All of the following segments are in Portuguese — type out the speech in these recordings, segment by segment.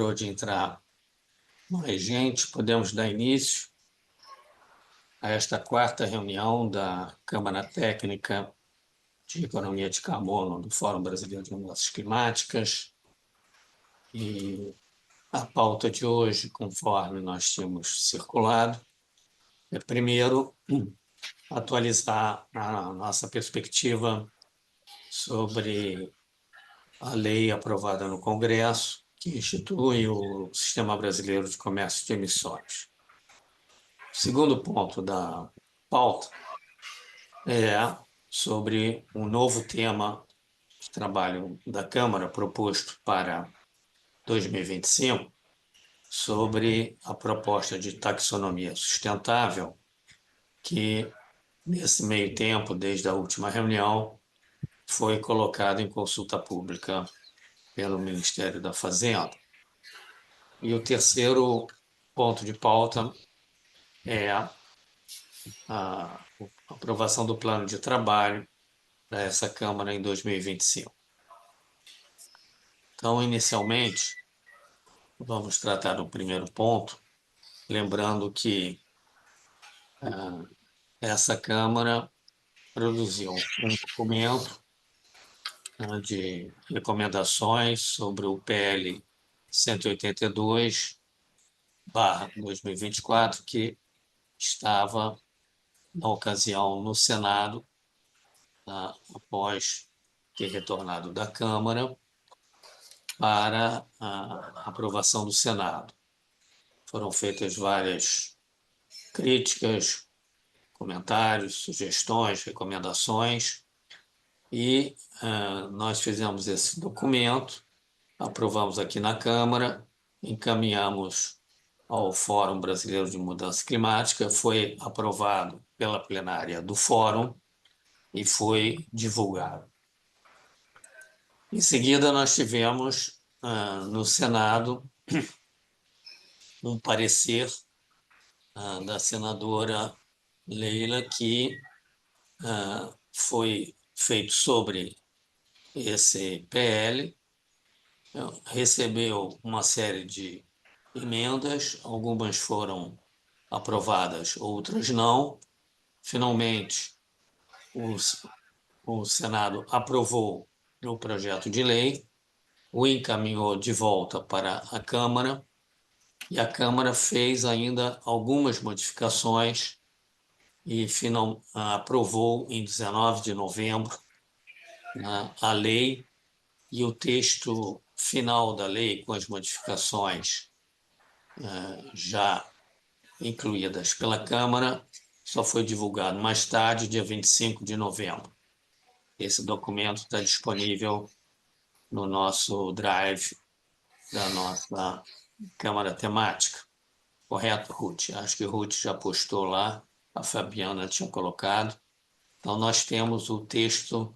parou de entrar mais gente, podemos dar início a esta quarta reunião da Câmara Técnica de Economia de Carbono do Fórum Brasileiro de Mudanças Climáticas. E a pauta de hoje, conforme nós tínhamos circulado, é primeiro atualizar a nossa perspectiva sobre a lei aprovada no Congresso, que institui o Sistema Brasileiro de Comércio de Emissões. O segundo ponto da pauta é sobre um novo tema de trabalho da Câmara proposto para 2025, sobre a proposta de taxonomia sustentável, que, nesse meio tempo, desde a última reunião, foi colocada em consulta pública pelo Ministério da Fazenda. E o terceiro ponto de pauta é a aprovação do plano de trabalho dessa Câmara em 2025. Então, inicialmente, vamos tratar do primeiro ponto, lembrando que essa Câmara produziu um documento de recomendações sobre o PL 182/2024, que estava, na ocasião, no Senado, após ter retornado da Câmara para a aprovação do Senado. Foram feitas várias críticas, comentários, sugestões, recomendações, e nós fizemos esse documento, aprovamos aqui na Câmara, encaminhamos ao Fórum Brasileiro de Mudança Climática, foi aprovado pela plenária do Fórum e foi divulgado. Em seguida, nós tivemos no Senado um parecer da senadora Leila, que foi feito sobre esse PL, recebeu uma série de emendas, algumas foram aprovadas, outras não. Finalmente, o Senado aprovou o projeto de lei, o encaminhou de volta para a Câmara, e a Câmara fez ainda algumas modificações e aprovou em 19 de novembro a lei, e o texto final da lei, com as modificações já incluídas pela Câmara, só foi divulgado mais tarde, dia 25 de novembro. Esse documento está disponível no nosso drive da nossa Câmara Temática. Correto, Ruth? Acho que Ruth já postou lá, a Fabiana tinha colocado. Então, nós temos o texto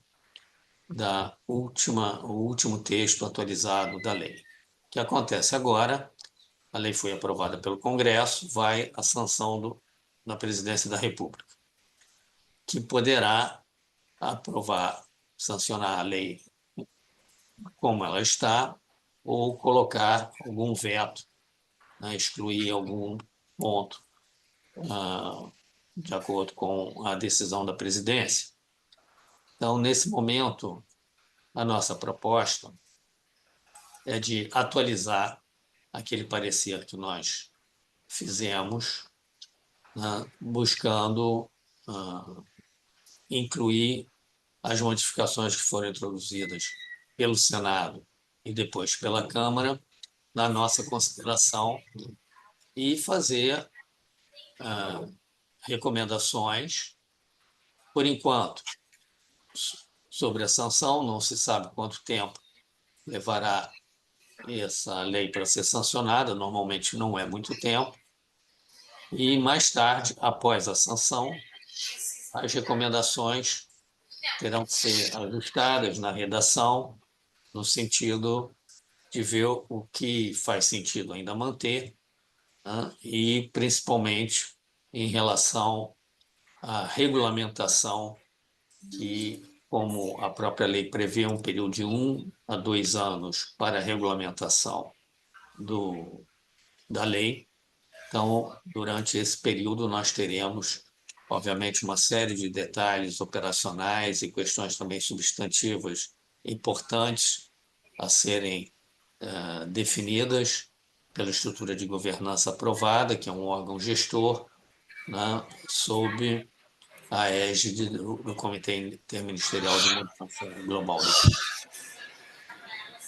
o último texto atualizado da lei. O que acontece agora? A lei foi aprovada pelo Congresso, vai à sanção da Presidência da República, que poderá sancionar a lei como ela está, ou colocar algum veto, excluir algum ponto, de acordo com a decisão da presidência. Então, nesse momento, a nossa proposta é de atualizar aquele parecer que nós fizemos, buscando incluir as modificações que foram introduzidas pelo Senado e depois pela Câmara na nossa consideração e fazer recomendações. Por enquanto, sobre a sanção, não se sabe quanto tempo levará essa lei para ser sancionada, normalmente não é muito tempo, e mais tarde, após a sanção, as recomendações terão que ser ajustadas na redação, no sentido de ver o que faz sentido ainda manter, e principalmente em relação à regulamentação, que, como a própria lei prevê, um período de 1 a 2 anos para a regulamentação da lei. Então, durante esse período, nós teremos, obviamente, uma série de detalhes operacionais e questões também substantivas importantes a serem definidas pela estrutura de governança aprovada, que é um órgão gestor, né, sob a égide do Comitê Interministerial de Mudança Global do Clima.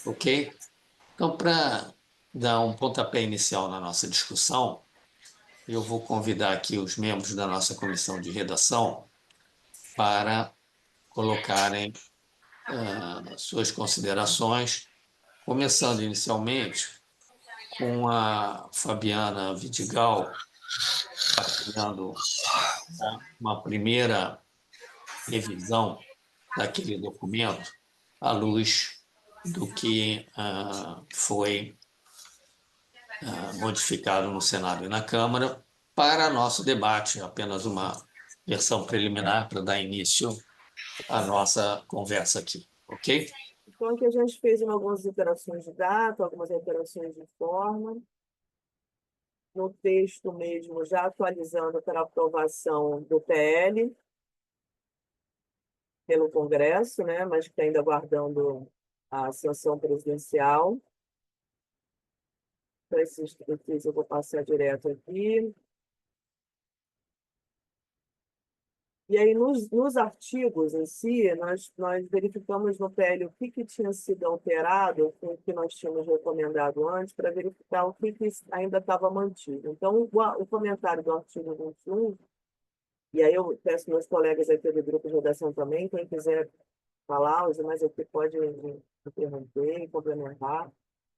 Ok? Então, para dar um pontapé inicial na nossa discussão, eu vou convidar aqui os membros da nossa comissão de redação para colocarem suas considerações, começando inicialmente com a Fabiana Vidigal, partilhando uma primeira revisão daquele documento à luz do que foi modificado no Senado e na Câmara para nosso debate, apenas uma versão preliminar para dar início à nossa conversa aqui, ok? Então, aqui a gente fez algumas alterações de data, algumas alterações de forma. No texto mesmo, já atualizando para aprovação do PL pelo Congresso, né, mas que está ainda aguardando a sanção presidencial. Para esses itens eu vou passar direto aqui. E aí, nos artigos em si, nós verificamos no PL o que tinha sido alterado com o que nós tínhamos recomendado antes, para verificar o que ainda estava mantido. Então, o comentário do artigo 21, e aí eu peço meus colegas aqui do grupo de redação também, quem quiser falar, os demais aqui podem interromper e complementar.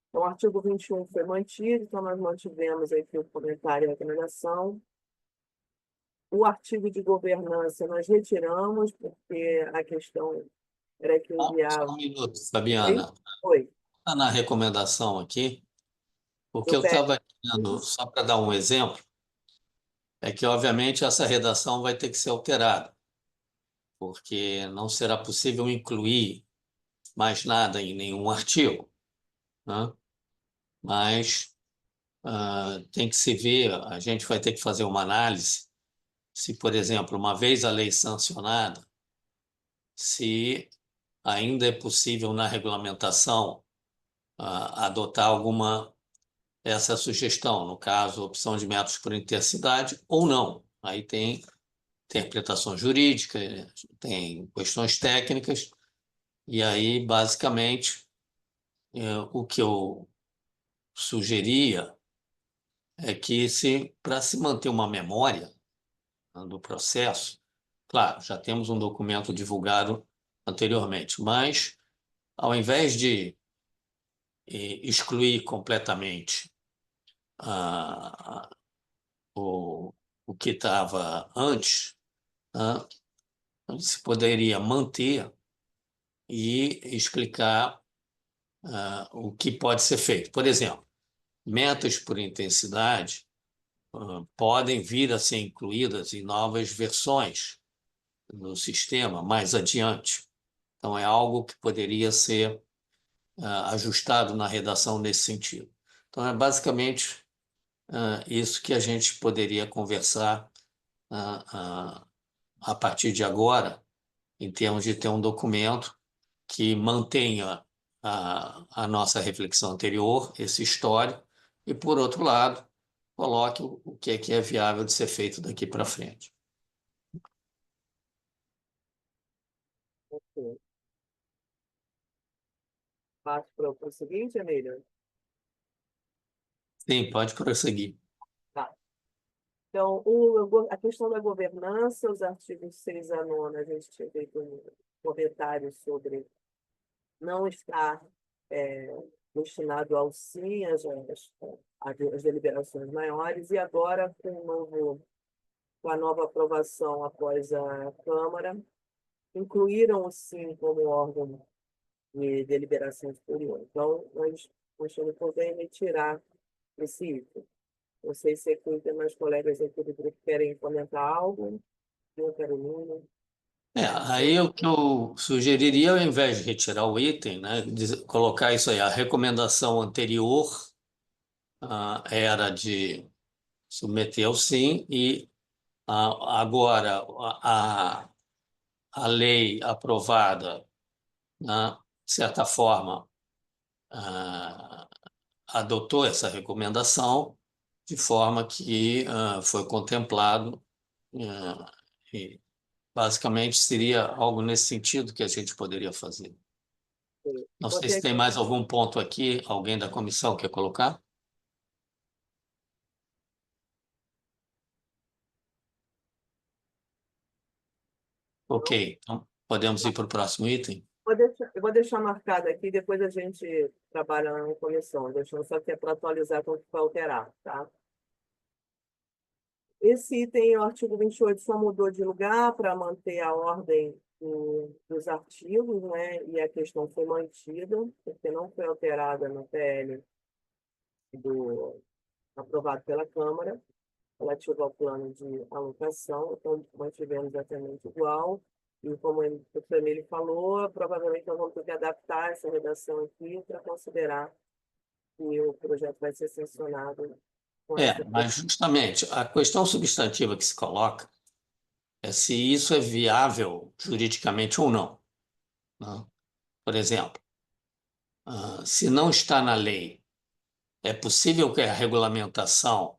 Então, o artigo 21 foi mantido, então nós mantivemos aqui o comentário e a recomendação. O artigo de governança nós retiramos, porque a questão era que Só enviava. um minuto, Oi? Fabiana. Oi. Está na recomendação aqui, porque Eu eu peço. estava dizendo, só para dar um exemplo, é que, obviamente, essa redação vai ter que ser alterada, porque não será possível incluir mais nada em nenhum artigo, né? Mas tem que se ver, a gente vai ter que fazer uma análise se, por exemplo, uma vez a lei sancionada, se ainda é possível na regulamentação adotar alguma essa sugestão, no caso, opção de métodos por intercidade ou não. Aí tem interpretação jurídica, tem questões técnicas, e aí, basicamente, o que eu sugeria é que, para se manter uma memória, né, do processo, claro, já temos um documento divulgado anteriormente, mas ao invés de excluir completamente ah, o, o que estava antes, né, se poderia manter e explicar o que pode ser feito. Por exemplo, metas por intensidade podem vir a ser incluídas em novas versões no sistema mais adiante. Então, é algo que poderia ser ajustado na redação nesse sentido. Então, é basicamente isso que a gente poderia conversar a partir de agora, em termos de ter um documento que mantenha a nossa reflexão anterior, esse histórico, e, por outro lado, coloque o que é viável de ser feito daqui para frente. Passo para o seguinte, Emílio. Sim, pode prosseguir. Tá. Então, a questão da governança, os artigos 6 a 9, a gente tinha feito um comentário sobre não estar destinado ao sim, as deliberações maiores, e agora, com a nova aprovação após a Câmara, incluíram o sim como órgão de deliberação superior. Então, nós achamos por bem retirar esse item. Não sei se aqui tem mais colegas aqui do grupo que querem comentar algo. Eu, Carolina. Aí o que eu sugeriria, ao invés de retirar o item, né, colocar isso aí, a recomendação anterior era de submeter ao sim, e agora a lei aprovada, né, de certa forma, ah, adotou essa recomendação, de forma que foi contemplado, e basicamente seria algo nesse sentido que a gente poderia fazer. Não sei Botei se tem aqui. mais algum ponto aqui, alguém da comissão quer colocar? Ok, então podemos ir para o próximo item? Eu vou deixar marcado aqui, depois a gente trabalha na comissão, deixando só que é para atualizar quando for alterar, tá? Esse item, o artigo 28 só mudou de lugar para manter a ordem dos artigos, né? E a questão foi mantida, porque não foi alterada no PL aprovado pela Câmara, relativo ao plano de alocação, então mantivemos exatamente igual. E como o professor Emílio falou, provavelmente nós vamos ter que adaptar essa redação aqui para considerar que o projeto vai ser sancionado com essa. Mas justamente a questão substantiva que se coloca é se isso é viável juridicamente ou não, né? Por exemplo, se não está na lei, é possível que a regulamentação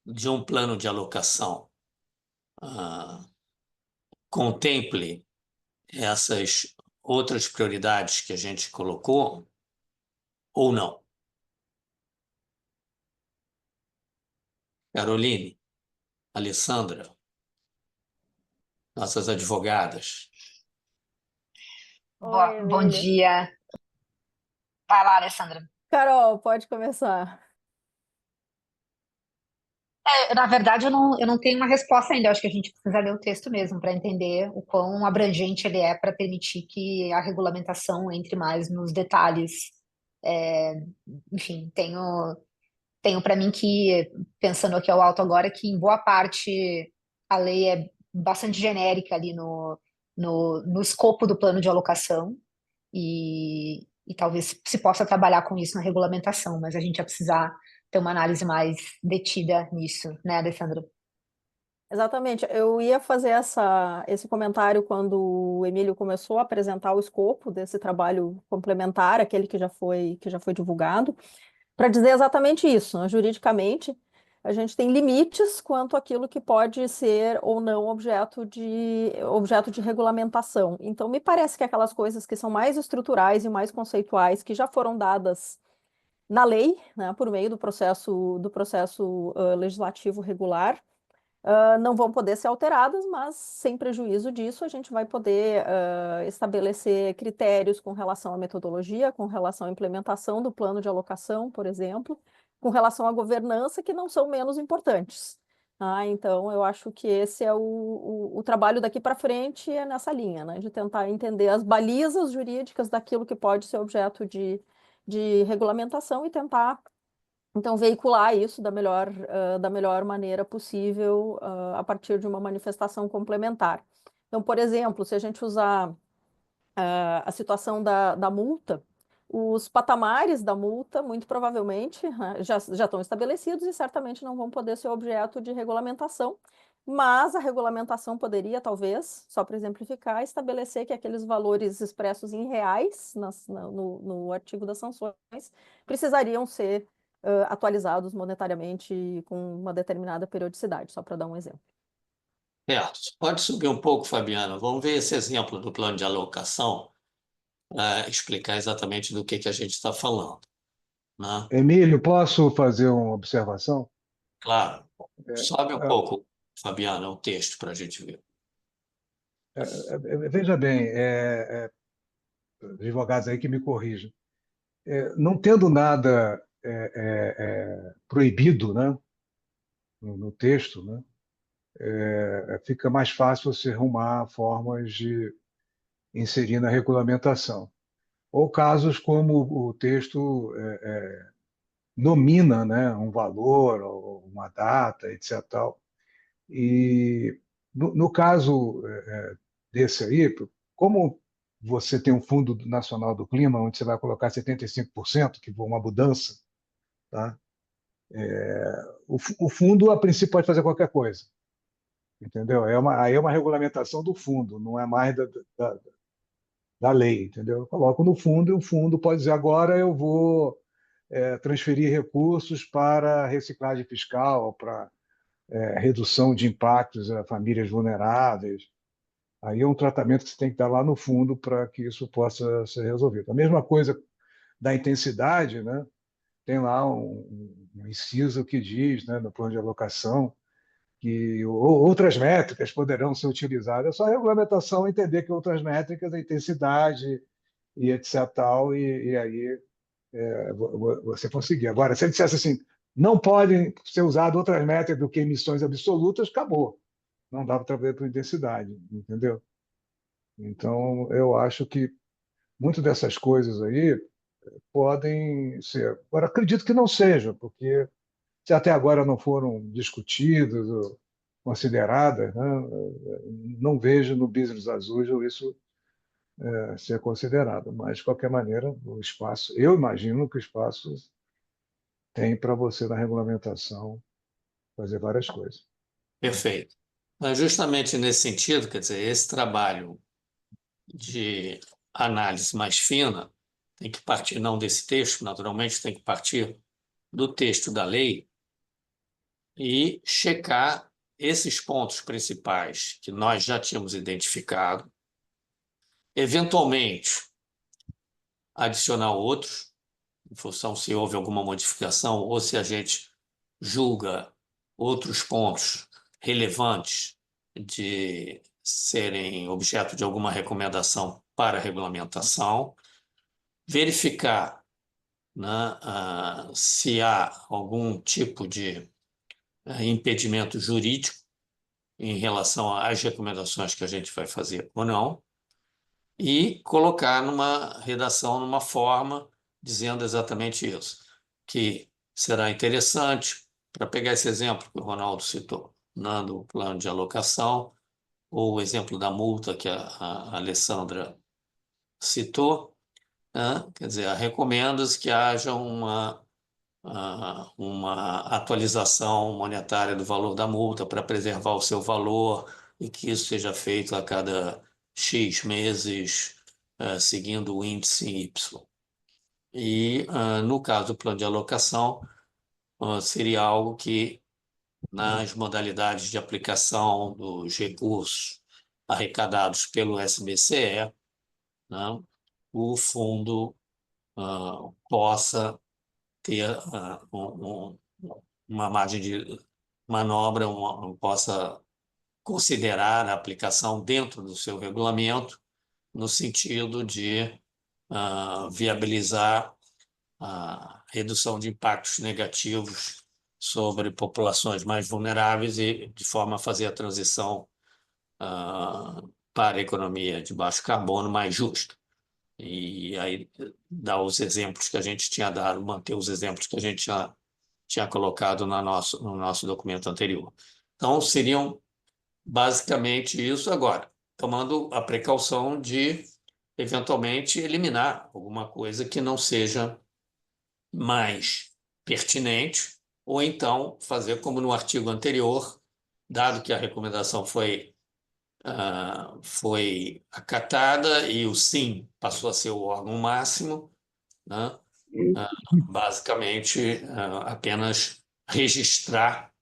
de um plano de alocação ah, contemple essas outras prioridades que a gente colocou ou não? Caroline, Alessandra, nossas advogadas. Oi, Bom Emília. dia. Vai lá, Alessandra. Carol, pode começar. Na verdade, eu não tenho uma resposta ainda. Eu acho que a gente precisa ler o texto mesmo para entender o quão abrangente ele é para permitir que a regulamentação entre mais nos detalhes. É, enfim, tenho para mim que, pensando aqui ao alto agora, que em boa parte a lei é bastante genérica ali no escopo do plano de alocação e talvez se possa trabalhar com isso na regulamentação, mas a gente vai precisar ter uma análise mais detida nisso, né, Alessandra? Exatamente. Eu ia fazer esse comentário quando o Emílio começou a apresentar o escopo desse trabalho complementar, aquele que já foi divulgado, para dizer exatamente isso, né? Juridicamente, a gente tem limites quanto àquilo que pode ser ou não objeto de regulamentação. Então, me parece que aquelas coisas que são mais estruturais e mais conceituais, que já foram dadas na lei, né, por meio do processo legislativo regular, não vão poder ser alteradas, mas sem prejuízo disso, a gente vai poder estabelecer critérios com relação à metodologia, com relação à implementação do plano de alocação, por exemplo, com relação à governança, que não são menos importantes. Então, eu acho que esse é o trabalho daqui para frente, é nessa linha, né, de tentar entender as balizas jurídicas daquilo que pode ser objeto de regulamentação e tentar então, veicular isso da melhor maneira possível, a partir de uma manifestação complementar. Então, por exemplo, se a gente usar a situação da multa, os patamares da multa, muito provavelmente, né, já estão estabelecidos e certamente não vão poder ser objeto de regulamentação, mas a regulamentação poderia, talvez, só para exemplificar, estabelecer que aqueles valores expressos em reais no artigo das sanções precisariam ser atualizados monetariamente com uma determinada periodicidade, só para dar um exemplo. Certo. Pode subir um pouco, Fabiana. Vamos ver esse exemplo do plano de alocação para explicar exatamente do que a gente está falando, né? Emílio, posso fazer uma observação? Claro. Sobe um Ah, pouco, Fabiana, o texto para a gente ver. Veja bem, advogados aí que me corrijam. Não tendo nada proibido, né, no texto, né, fica mais fácil você arrumar formas de inserir na regulamentação. Ou casos como o texto nomina, né, um valor, ou uma data, etc. Tal. E no caso desse aí, como você tem um Fundo Nacional do Clima, onde você vai colocar 75%, que foi uma mudança, tá? O fundo, a princípio, pode fazer qualquer coisa, entendeu? Aí é uma regulamentação do fundo, não é mais da, da lei, entendeu? Eu coloco no fundo e o fundo pode dizer agora eu vou transferir recursos para reciclagem fiscal, para redução de impactos a famílias vulneráveis. Aí é um tratamento que você tem que dar lá no fundo para que isso possa ser resolvido. A mesma coisa da intensidade, né? Tem lá um inciso que diz, né, no plano de alocação, que outras métricas poderão ser utilizadas. É só a regulamentação entender que outras métricas, a intensidade e etc. Tal, e aí você conseguir. Agora, se ele dissesse assim, não podem ser usadas outras métricas do que emissões absolutas, acabou. Não dá para trabalhar por intensidade, entendeu? Então, eu acho que muitas dessas coisas aí podem ser. Agora, acredito que não seja, porque se até agora não foram discutidas ou consideradas, né, não vejo no Business as usual isso ser considerado. Mas, de qualquer maneira, o espaço, eu imagino que o espaço tem para você, na regulamentação, fazer várias coisas. Perfeito. Mas justamente nesse sentido, quer dizer, esse trabalho de análise mais fina tem que partir não desse texto, naturalmente tem que partir do texto da lei e checar esses pontos principais que nós já tínhamos identificado, eventualmente adicionar outros, em função se houve alguma modificação ou se a gente julga outros pontos relevantes de serem objeto de alguma recomendação para a regulamentação, verificar, né, se há algum tipo de impedimento jurídico em relação às recomendações que a gente vai fazer ou não, e colocar numa redação, numa forma, dizendo exatamente isso, que será interessante, para pegar esse exemplo que o Ronaldo citou, do plano de alocação, ou o exemplo da multa que a Alessandra citou, né? Quer dizer, recomenda-se que haja uma atualização monetária do valor da multa para preservar o seu valor e que isso seja feito a cada X meses, seguindo o índice Y. E, no caso do plano de alocação, seria algo que, nas modalidades de aplicação dos recursos arrecadados pelo SBCE, né, o fundo possa ter uma margem de manobra, possa considerar a aplicação dentro do seu regulamento, no sentido de viabilizar a redução de impactos negativos sobre populações mais vulneráveis e de forma a fazer a transição para a economia de baixo carbono mais justa. E aí dar os exemplos que a gente tinha dado, manter os exemplos que a gente tinha colocado no nosso documento anterior. Então, seriam basicamente isso agora, tomando a precaução de, eventualmente, eliminar alguma coisa que não seja mais pertinente, ou então fazer como no artigo anterior, dado que a recomendação foi acatada e o sim passou a ser o órgão máximo, né? Basicamente, apenas registrar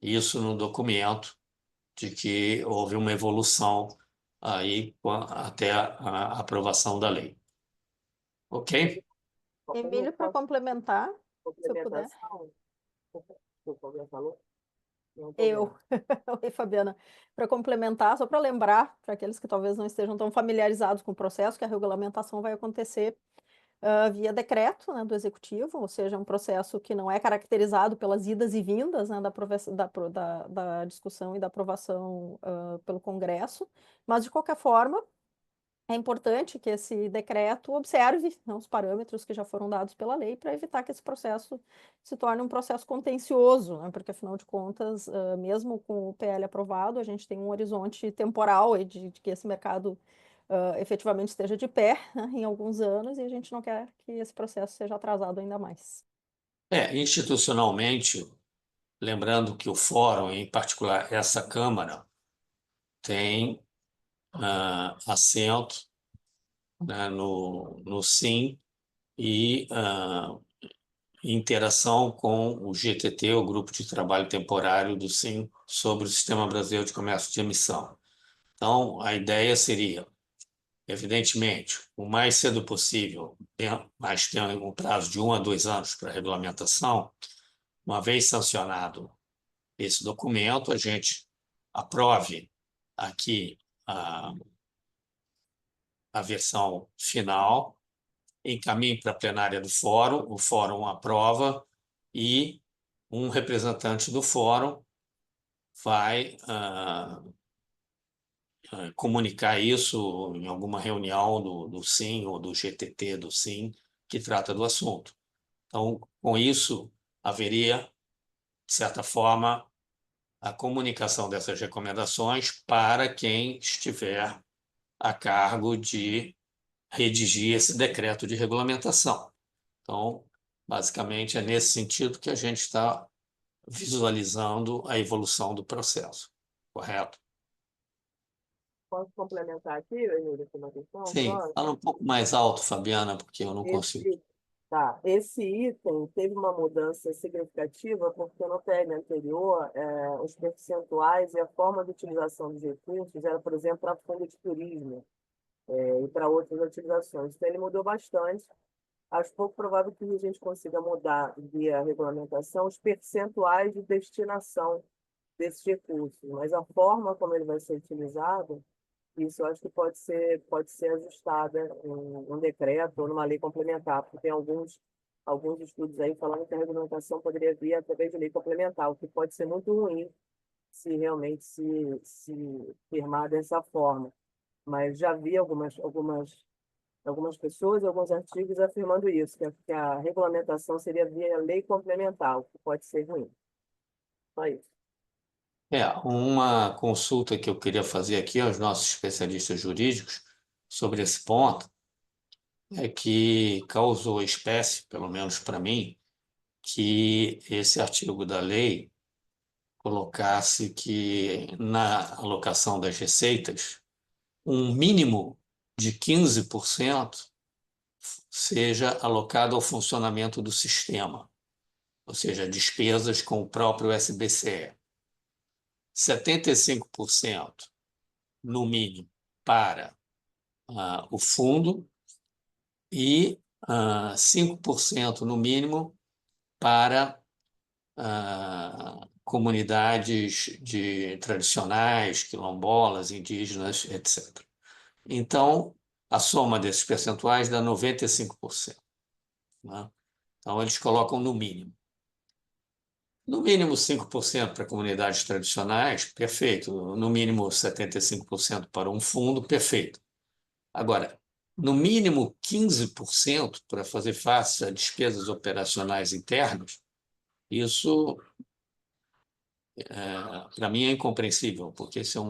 isso no documento de que houve uma evolução aí até a aprovação da lei. Ok? Emílio, para complementar, se eu puder. Complementação. Desculpa, alguém falou? Não, Eu. Oi, Fabiana. Para complementar, só para lembrar, para aqueles que talvez não estejam tão familiarizados com o processo, que a regulamentação vai acontecer via decreto, né, do executivo, ou seja, um processo que não é caracterizado pelas idas e vindas, né, da discussão e da aprovação pelo Congresso, mas de qualquer forma é importante que esse decreto observe, né, os parâmetros que já foram dados pela lei para evitar que esse processo se torne um processo contencioso, né, porque afinal de contas, mesmo com o PL aprovado, a gente tem um horizonte temporal de que esse mercado efetivamente esteja de pé, né, em alguns anos, e a gente não quer que esse processo seja atrasado ainda mais. Institucionalmente, lembrando que o fórum, em particular essa Câmara, tem assento, né, no SIM e interação com o GTT, o Grupo de Trabalho Temporário do SIM, sobre o Sistema Brasileiro de Comércio de Emissão. Então, a ideia seria, evidentemente, o mais cedo possível, mas tem um prazo de 1 a 2 anos para a regulamentação. Uma vez sancionado esse documento, a gente aprove aqui a versão final, encaminhe para a plenária do fórum, o fórum aprova e um representante do fórum vai comunicar isso em alguma reunião do SIM ou do GTT do SIM que trata do assunto. Então, com isso, haveria, de certa forma, a comunicação dessas recomendações para quem estiver a cargo de redigir esse decreto de regulamentação. Então, basicamente, é nesse sentido que a gente está visualizando a evolução do processo, correto? Posso complementar aqui, Emílio, com uma questão? Sim, Só? fala um pouco mais alto, Fabiana, porque eu não consigo. Esse item teve uma mudança significativa, porque no PL anterior, os percentuais e a forma de utilização dos recursos era, por exemplo, para fundo de turismo, e para outras utilizações. Então, ele mudou bastante. Acho pouco provável que a gente consiga mudar, via regulamentação, os percentuais de destinação desses recursos, mas a forma como ele vai ser utilizado, isso eu acho que pode ser ajustada em um decreto ou numa lei complementar, porque tem alguns estudos aí falando que a regulamentação poderia vir através de lei complementar, o que pode ser muito ruim se realmente se firmar dessa forma. Mas já vi algumas pessoas, alguns artigos afirmando isso, que a regulamentação seria via lei complementar, o que pode ser ruim. Só isso. Uma consulta que eu queria fazer aqui aos nossos especialistas jurídicos sobre esse ponto é que causou espécie, pelo menos para mim, que esse artigo da lei colocasse que na alocação das receitas, um mínimo de 15% seja alocado ao funcionamento do sistema, ou seja, despesas com o próprio SBCE. 75% no mínimo para o fundo e 5% no mínimo para comunidades tradicionais, quilombolas, indígenas, etc. Então, a soma desses percentuais dá 95%. Né? Então, eles colocam no mínimo. No mínimo 5% para comunidades tradicionais, perfeito. No mínimo 75% para um fundo, perfeito. Agora, no mínimo 15% para fazer face a despesas operacionais internas, isso, para mim, é incompreensível, porque isso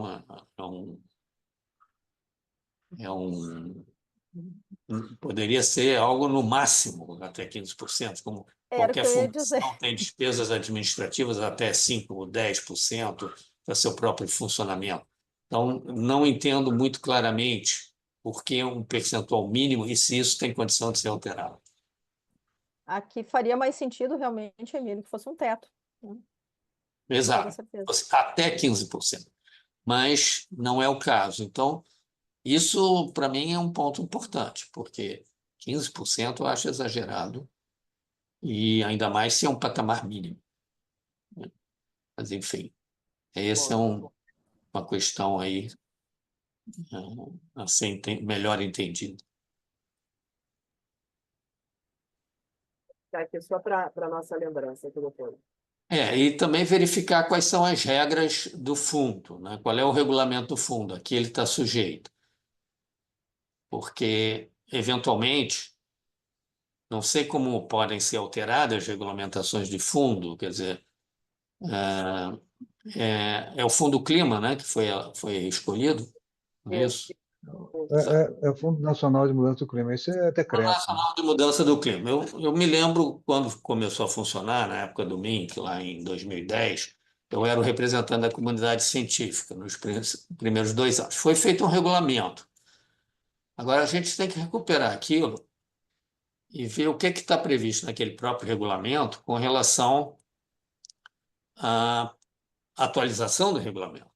poderia ser algo no máximo até 15%, como Era o qualquer que eu ia dizer. fundação tem despesas administrativas até 5% ou 10% para seu próprio funcionamento. Então, não entendo muito claramente por que um percentual mínimo e se isso tem condição de ser alterado. Aqui faria mais sentido realmente, Emílio, que fosse um teto, né? Com toda Exato, certeza. até 15%. Mas não é o caso. Então, isso, para mim, é um ponto importante, porque 15% eu acho exagerado, e ainda mais se é um patamar mínimo. Mas, enfim, essa é Bom, uma questão aí a ser melhor entendida. tá aqui só para nossa lembrança aqui depois. E também verificar quais são as regras do fundo, né? Qual é o regulamento do fundo, a que ele está sujeito. Porque, eventualmente, não sei como podem ser alteradas as regulamentações de fundo, quer dizer, é o Fundo Clima, né, que foi escolhido, não é isso? É o Fundo Nacional de Mudança do Clima. Isso é Plano decreto, né? Nacional de Mudança do Clima. Eu me lembro quando começou a funcionar, na época do MINC, lá em 2010, eu era o representante da comunidade científica nos primeiros 2 anos. Foi feito um regulamento. Agora a gente tem que recuperar aquilo e ver o que está previsto naquele próprio regulamento com relação à atualização do regulamento.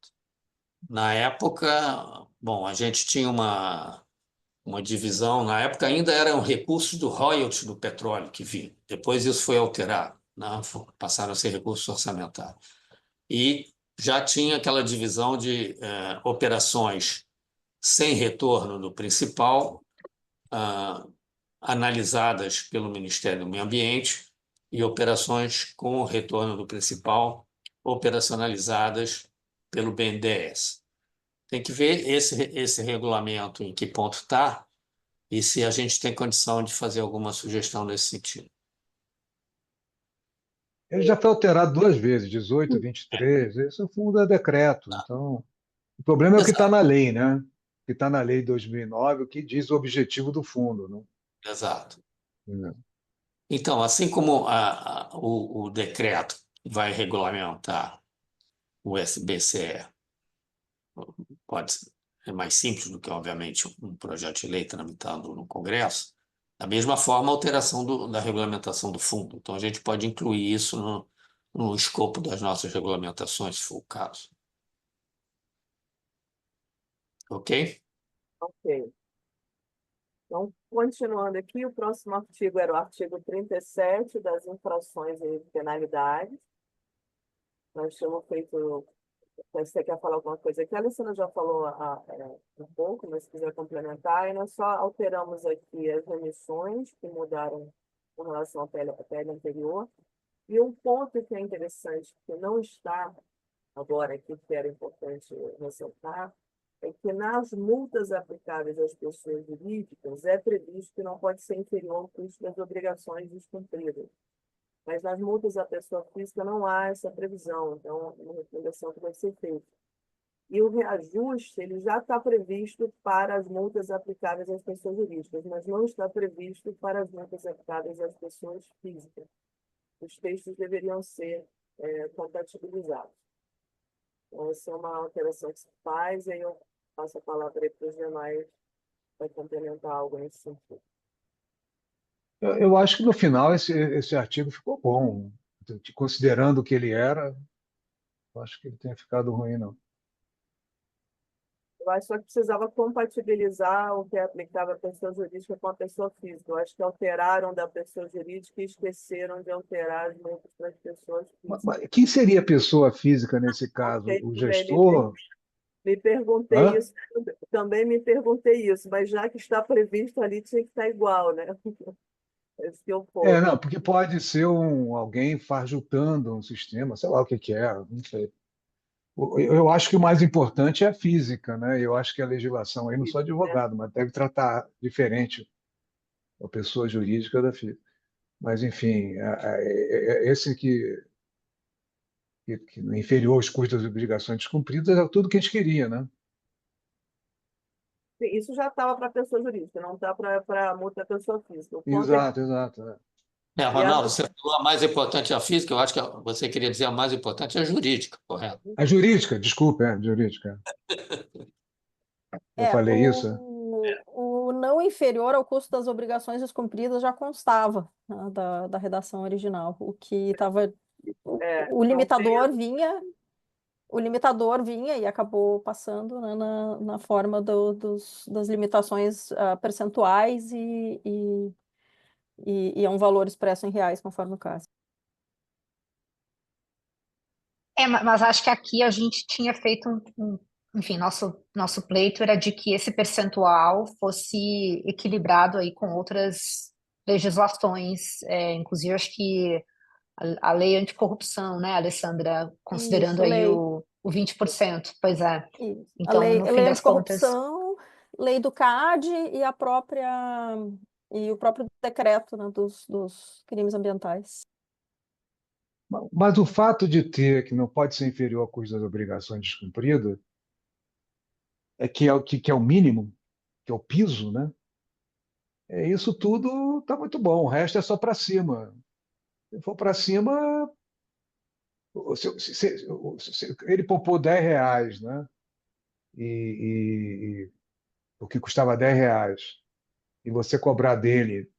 Na época, bom, a gente tinha uma divisão, na época ainda eram recursos do royalties do petróleo que vinha. Depois isso foi alterado, né? Passaram a ser recursos orçamentários. E já tinha aquela divisão de operações sem retorno do principal, ah, analisadas pelo Ministério do Meio Ambiente, e operações com retorno do principal, operacionalizadas pelo BNDES. Tem que ver esse regulamento em que ponto está e se a gente tem condição de fazer alguma sugestão nesse sentido. Ele já foi alterado 2 vezes, 18, 23. Esse fundo é decreto. Então, o problema é o que está Exato, na lei, né? O que está na lei de 2009, o que diz o objetivo do fundo, né? exato. É. Então, assim como o decreto vai regulamentar o SBCE, pode ser, é mais simples do que, obviamente, um projeto de lei tramitando no Congresso, da mesma forma, a alteração da regulamentação do fundo. Então, a gente pode incluir isso no escopo das nossas regulamentações, se for o caso. Ok? Ok. Então, continuando aqui, o próximo artigo era o artigo 37 das infrações e penalidades. Nós tínhamos feito. Você quer falar alguma coisa aqui? A Alessandra já falou um pouco, mas se quiser complementar, e nós só alteramos aqui as remissões, que mudaram com relação à pele anterior. E um ponto que é interessante, que não está agora aqui, que era importante ressaltar, é que nas multas aplicáveis às pessoas jurídicas é previsto que não pode ser inferior ao custo das obrigações descumpridas. Mas nas multas à pessoa física não há essa previsão, então é uma recomendação que vai ser feita. E o reajuste ele já está previsto para as multas aplicáveis às pessoas jurídicas, mas não está previsto para as multas aplicáveis às pessoas físicas. Os textos deveriam ser compatibilizados. Então, essa é uma alteração que se faz, e aí eu passo a palavra aí para os demais para complementar algo nesse sentido. Eu acho que no final esse artigo ficou bom. Considerando o que ele era, eu acho que ele tenha ficado ruim, não. Eu acho só que precisava compatibilizar o que é aplicável à pessoa jurídica com a pessoa física. Eu acho que alteraram da pessoa jurídica e esqueceram de alterar as multas para as pessoas físicas. Quem seria a pessoa física nesse caso? Ok, O também gestor? me perguntei Hã? isso, também me perguntei isso, mas já que está previsto ali, tinha que estar igual, né? Esse que é o ponto. Não, porque pode ser alguém farjutando um sistema, sei lá o que é, não sei. Eu acho que o mais importante é a física, né? Eu acho que a legislação, aí não sou Né? advogado, mas deve tratar diferente a pessoa jurídica da física. Mas, enfim, esse que inferior aos custos das obrigações descumpridas é tudo que a gente queria, né? Isso já estava para a pessoa jurídica, não está para a multa da pessoa física. O ponto é que Exato, exato. e a, Ronaldo, você falou a mais importante é a física, eu acho que você queria dizer a mais importante é a jurídica, correto? A jurídica, desculpa, jurídica. Eu É, falei isso? o não inferior ao custo das obrigações descumpridas já constava, né, da redação original. O que estava. O não tem limitador vinha. O limitador vinha e acabou passando, né, na forma das limitações percentuais e é um valor expresso em reais, conforme o caso. Mas acho que aqui a gente tinha feito enfim, nosso pleito era de que esse percentual fosse equilibrado aí com outras legislações, inclusive acho que a lei anticorrupção, né, Alessandra, considerando Isso, aí lei. o 20%, pois é. Isso. Então, no A fim lei das contas, anticorrupção, lei do CAD e o próprio decreto, né, dos crimes ambientais. Mas o fato de ter que não pode ser inferior ao custo das obrigações descumpridas que é o mínimo, que é o piso, né? Isso tudo está muito bom, o resto é só para cima. Se for para cima, ele poupou R$ 10, né? E o que custava R$ 10, e você cobrar dele R$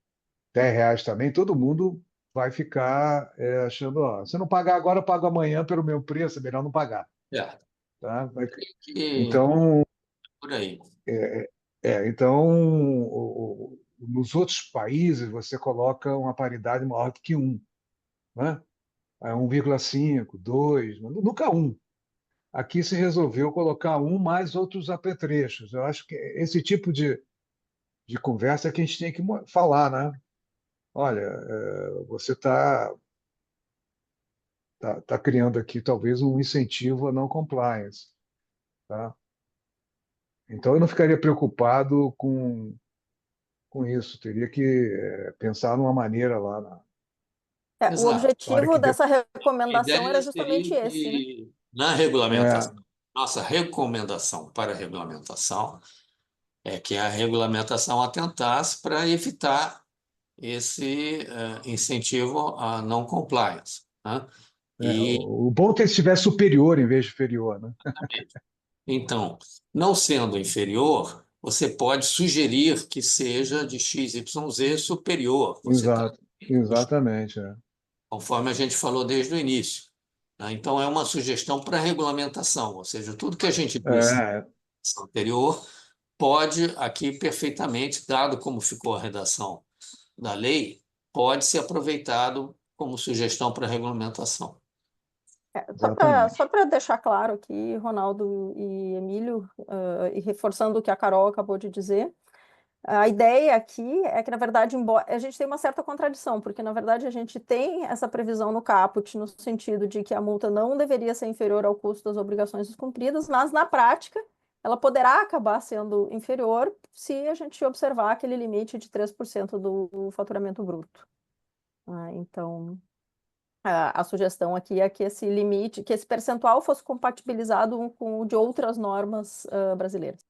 10 também, todo mundo vai ficar achando, ó, se não pagar agora, eu pago amanhã pelo meu preço, é melhor não pagar, É, tá? e Então, por aí. então nos outros países você coloca uma paridade maior do que 1, né? É 1,5, 2, mas nunca 1. Aqui se resolveu colocar 1 mais outros apetrechos. Eu acho que esse tipo de conversa é que a gente tem que falar, né? Olha, você tá criando aqui talvez um incentivo a não compliance, tá? Então eu não ficaria preocupado com isso. Teria que pensar numa maneira lá O Exato. na hora objetivo que dessa A recomendação era ideia justamente seria esse, né? que, na é, regulamentação, nossa recomendação para a regulamentação é que a regulamentação atentasse para evitar esse incentivo à não compliance, né? E, o bom é se estiver superior em vez de inferior, né? então, não sendo inferior, você pode sugerir que seja de XYZ superior. Você está Exato, exatamente. conforme a gente falou desde o início, né? Então, é uma sugestão para regulamentação, ou seja, tudo que a gente disse É, na anterior pode aqui perfeitamente, dado como ficou a redação da lei, pode ser aproveitado como sugestão para regulamentação. Só exatamente. para deixar claro aqui, Ronaldo e Emílio, e reforçando o que a Carol acabou de dizer, a ideia aqui é que, na verdade, embora a gente tem uma certa contradição, porque, na verdade, a gente tem essa previsão no caput, no sentido de que a multa não deveria ser inferior ao custo das obrigações descumpridas, mas, na prática, ela poderá acabar sendo inferior se a gente observar aquele limite de 3% do faturamento bruto. Então, a sugestão aqui é que esse limite, que esse percentual fosse compatibilizado com o de outras normas brasileiras.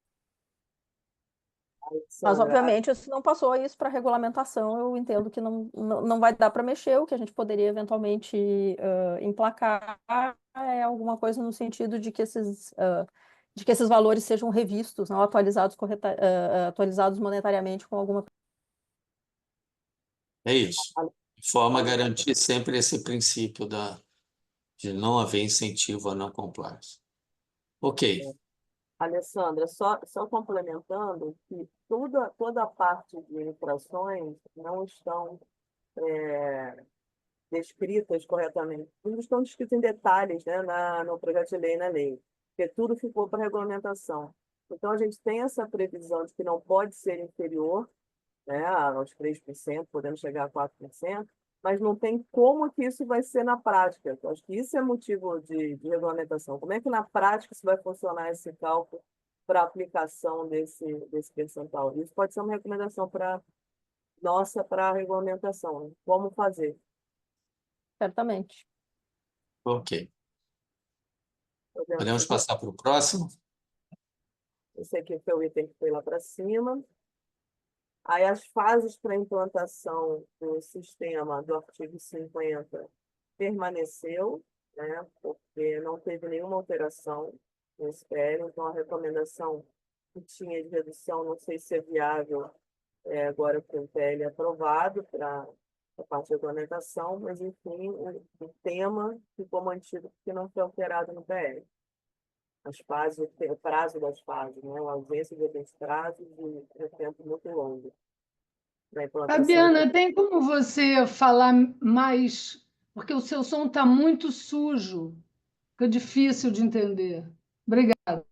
Mas, Alessandra, obviamente, se não passou isso para regulamentação, eu entendo que não vai dar para mexer. O que a gente poderia eventualmente emplacar é alguma coisa no sentido de que esses valores sejam revistos, não atualizados, atualizados monetariamente com alguma. É isso. De forma a garantir sempre esse princípio de não haver incentivo à não compliance. Ok. Alessandra, só complementando que toda a parte de infrações não estão descritas corretamente, não estão descritas em detalhes, né, no projeto de lei, na lei, porque tudo ficou para regulamentação. Então, a gente tem essa previsão de que não pode ser inferior, né, aos 3%, podendo chegar a 4%, mas não tem como que isso vai ser na prática. Eu acho que isso é motivo de regulamentação. Como é que na prática isso vai funcionar esse cálculo para aplicação desse percentual? Isso pode ser uma recomendação nossa para a regulamentação, né? Como fazer? Certamente. Ok. Podemos Podemos seguir? passar para o próximo? Esse aqui foi o item que foi lá para cima. Aí as fases para implantação do sistema do artigo 50 permaneceu, né, porque não teve nenhuma alteração no SPL, então a recomendação que tinha de redução, não sei se é viável agora com o PL aprovado para a parte de regulamentação, mas enfim, o tema ficou mantido porque não foi alterado no PL. As fases, o prazo das fases, né, a ausência de alguns prazos e um tempo muito longo da implantação. Fabiana, tem como você falar mais? Porque o seu som está muito sujo, fica difícil de entender. Obrigada.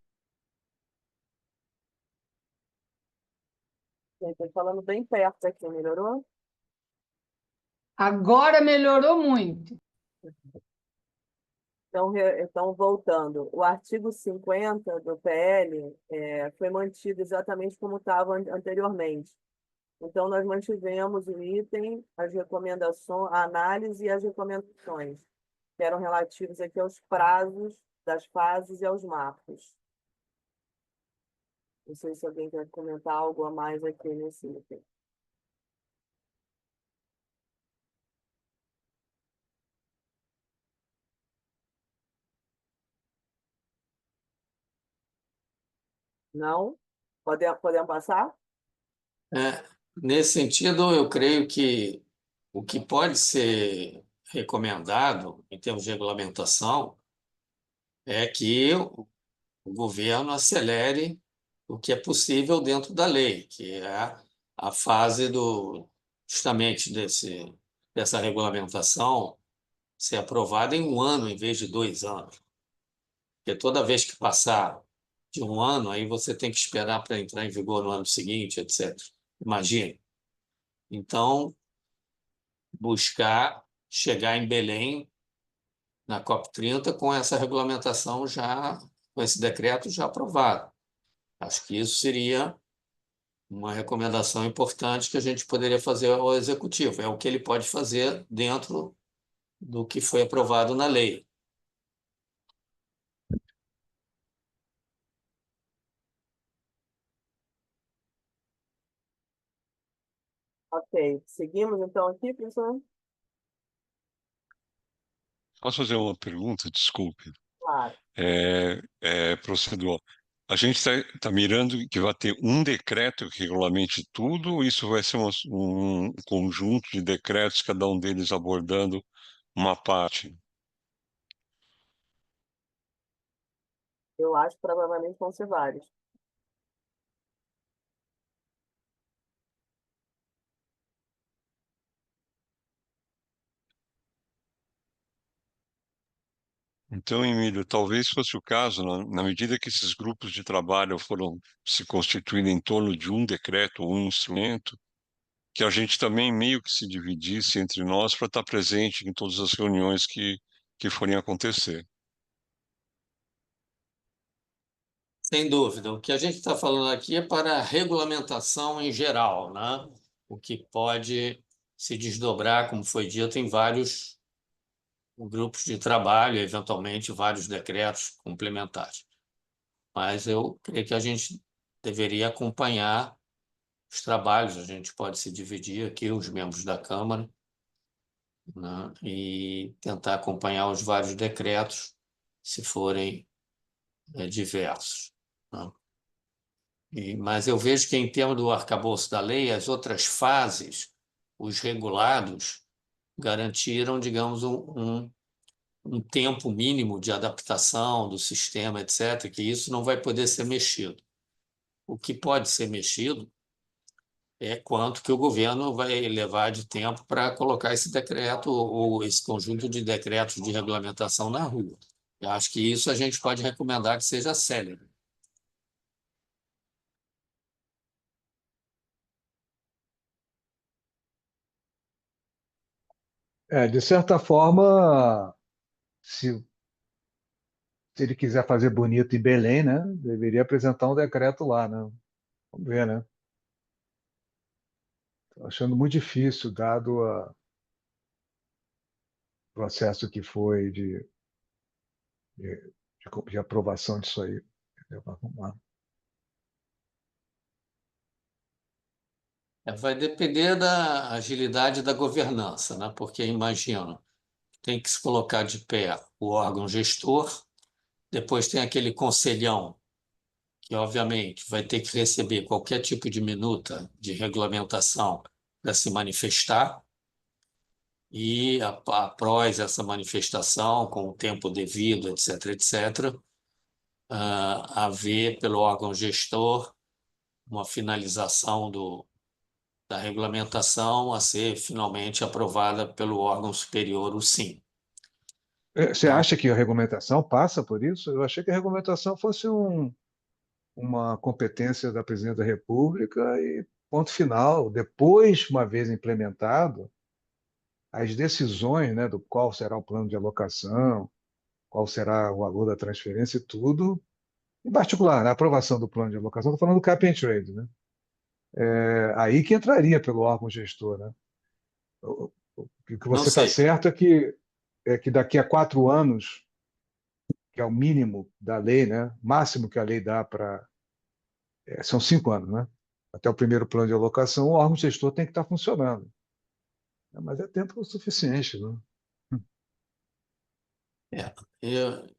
Estou falando bem perto aqui, melhorou? Agora melhorou muito. Então, voltando, o artigo 50 do PL foi mantido exatamente como estava anteriormente. Então, nós mantivemos o item, as recomendações, a análise e as recomendações, que eram relativos aqui aos prazos das fases e aos marcos. Não sei se alguém quer comentar algo a mais aqui nesse item. Não? Podemos passar? Nesse sentido, eu creio que o que pode ser recomendado em termos de regulamentação é que o governo acelere o que é possível dentro da lei, que é a fase justamente dessa regulamentação ser aprovada em um ano em vez de 2 anos. Porque toda vez que passar de um ano, aí você tem que esperar para entrar em vigor no ano seguinte, etc. Imagine. Então, buscar chegar em Belém na COP30 com essa regulamentação já, com esse decreto já aprovado. Acho que isso seria uma recomendação importante que a gente poderia fazer ao executivo. É o que ele pode fazer dentro do que foi aprovado na lei. Ok. Seguimos então aqui, professor? Posso fazer uma pergunta? Desculpe. Claro. Procedor. A gente está mirando que vai ter um decreto que regulamente tudo, ou isso vai ser um conjunto de decretos, cada um deles abordando uma parte? Eu acho que provavelmente vão ser vários. Então, Emílio, talvez fosse o caso, na medida que esses grupos de trabalho foram se constituindo em torno de um decreto ou um instrumento, que a gente também meio que se dividisse entre nós para estar presente em todas as reuniões que forem acontecer. Sem dúvida. O que a gente está falando aqui é para a regulamentação em geral, né? O que pode se desdobrar, como foi dito, em vários grupos de trabalho, eventualmente vários decretos complementares. Mas eu creio que a gente deveria acompanhar os trabalhos, a gente pode se dividir aqui, os membros da Câmara, né? E tentar acompanhar os vários decretos, se forem diversos, né? Mas eu vejo que, em termos do arcabouço da lei, as outras fases, os regulados, garantiram, digamos, um tempo mínimo de adaptação do sistema, etc., que isso não vai poder ser mexido. O que pode ser mexido é quanto que o governo vai levar de tempo para colocar esse decreto ou esse conjunto de decretos de regulamentação na rua. Eu acho que isso a gente pode recomendar que seja célere. De certa forma, se, se ele quiser fazer bonito em Belém, né, deveria apresentar um decreto lá, né? Vamos ver, né? Tô achando muito difícil, dado o processo que foi de aprovação disso aí. Vamos lá. Vai depender da agilidade da governança, né? Porque, imagina, tem que se colocar de pé o órgão gestor, depois tem aquele conselhão, que, obviamente, vai ter que receber qualquer tipo de minuta de regulamentação para se manifestar, e, após essa manifestação, com o tempo devido, etc., etc., haver, pelo órgão gestor, uma finalização da regulamentação a ser finalmente aprovada pelo órgão superior, o SIM. Você Então, acha que a regulamentação passa por isso? Eu achei que a regulamentação fosse uma competência da Presidente da República e ponto final. Depois, uma vez implementado, as decisões, né, do qual será o plano de alocação, qual será o valor da transferência e tudo, em particular, na aprovação do plano de alocação, estou falando do cap and trade, né? Aí que entraria pelo órgão gestor, né? O que não você está sei. certo é que daqui a 4 anos, que é o mínimo da lei, né? Máximo que a lei dá para São 5 anos, né? Até o primeiro plano de alocação, o órgão gestor tem que estar funcionando. Mas é tempo suficiente, né? É, eu,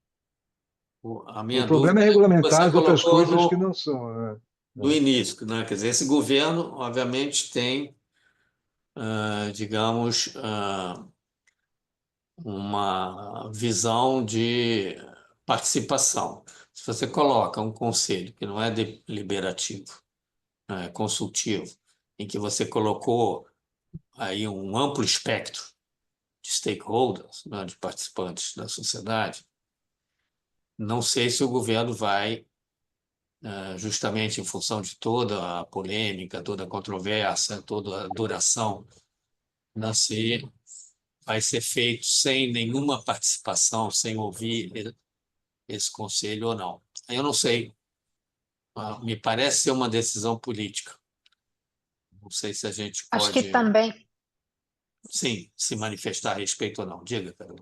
a O minha problema é dúvida é que regulamentar você as outras colocou coisas que não são, né? no início, né? Quer dizer, esse governo, obviamente, tem, digamos, uma visão de participação. Se você coloca um conselho que não é deliberativo, é consultivo, em que você colocou aí um amplo espectro de stakeholders, né, de participantes da sociedade, não sei se o governo vai, justamente em função de toda a polêmica, toda a controvérsia, toda a duração, nascer, vai ser feito sem nenhuma participação, sem ouvir esse conselho ou não. Eu não sei, me parece ser uma decisão política. Não sei se a gente Acho que pode, também, sim, se manifestar a respeito ou não. Diga, Carol.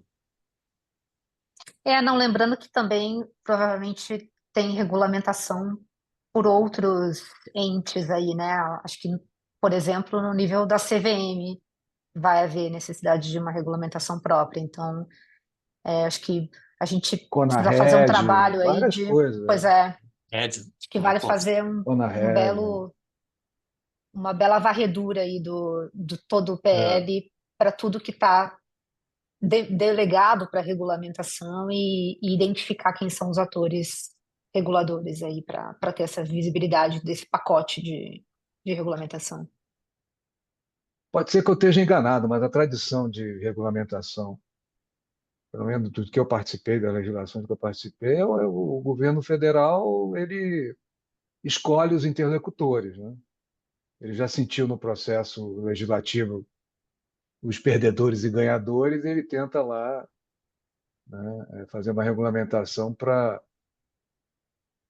não lembrando que também provavelmente tem regulamentação por outros entes aí, né? Acho que, por exemplo, no nível da CVM vai haver necessidade de uma regulamentação própria. Então, acho que a gente precisa fazer um CONARED, trabalho aí várias de, coisas. pois é, Ed, acho que vale fazer CONARED. uma bela varredura aí do todo o É. PL para tudo que está delegado para regulamentação e identificar quem são os atores reguladores aí para ter essa visibilidade desse pacote de regulamentação. Pode ser que eu esteja enganado, mas a tradição de regulamentação, pelo menos do que eu participei, da legislação que eu participei, o governo federal ele escolhe os interlocutores, né? Ele já sentiu no processo legislativo os perdedores e ganhadores, ele tenta lá, né, fazer uma regulamentação para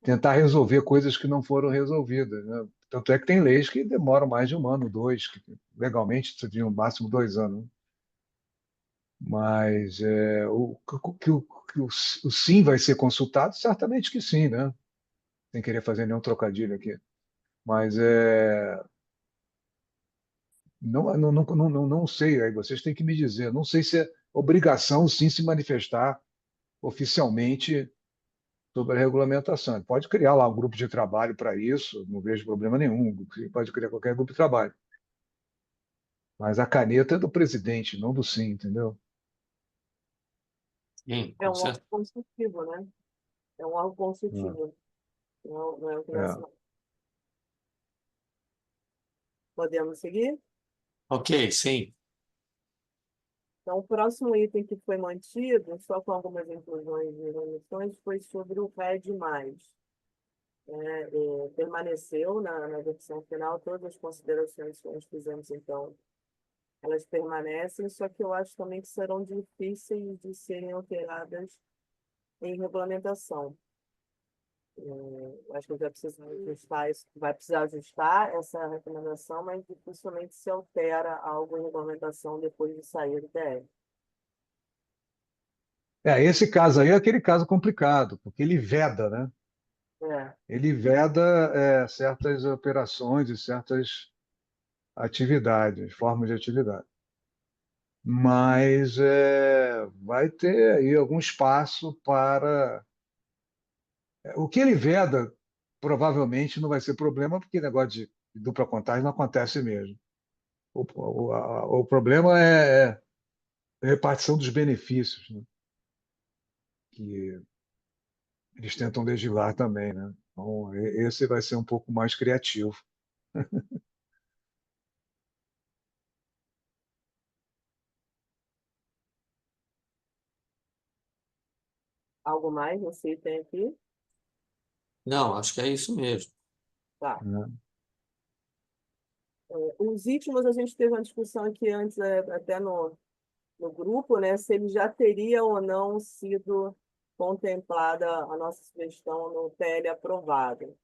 tentar resolver coisas que não foram resolvidas, né? Tanto é que tem leis que demoram mais de 1 ano, 2, que legalmente seriam no máximo 2 anos, né? Mas o sim vai ser consultado, certamente que sim, né? Sem querer fazer nenhum trocadilho aqui. Mas não sei, aí vocês têm que me dizer. Não sei se é obrigação sim se manifestar oficialmente sobre a regulamentação. Pode criar lá um grupo de trabalho para isso, não vejo problema nenhum. Pode criar qualquer grupo de trabalho. Mas a caneta é do presidente, não do sim, entendeu? sim, É com um órgão certeza. consultivo, né? É um órgão É, consultivo, não é o que nós é. podemos seguir. Ok, sim. Então, o próximo item que foi mantido, só com algumas inclusões e omissões, foi sobre o RED+. Né? Permaneceu na versão final, todas as considerações que nós fizemos, então, elas permanecem, só que eu acho também que serão difíceis de serem alteradas em regulamentação. Acho que vai precisar ajustar essa recomendação, mas dificilmente se altera algo em regulamentação depois de sair do TR. Esse caso aí é aquele caso complicado, porque ele veda, né? É, Ele veda certas operações e certas atividades, formas de atividade. Mas vai ter aí algum espaço para. O que ele veda provavelmente não vai ser problema, porque negócio de dupla contagem não acontece mesmo. O problema é a repartição dos benefícios, né? Que eles tentam legislar também, né? Então, esse vai ser um pouco mais criativo. algo mais nesse item aqui? Não, acho que é isso mesmo. Tá. Né? Os últimos, a gente teve uma discussão aqui antes, até no grupo, né, se ele já teria ou não sido contemplada a nossa sugestão no PL aprovado.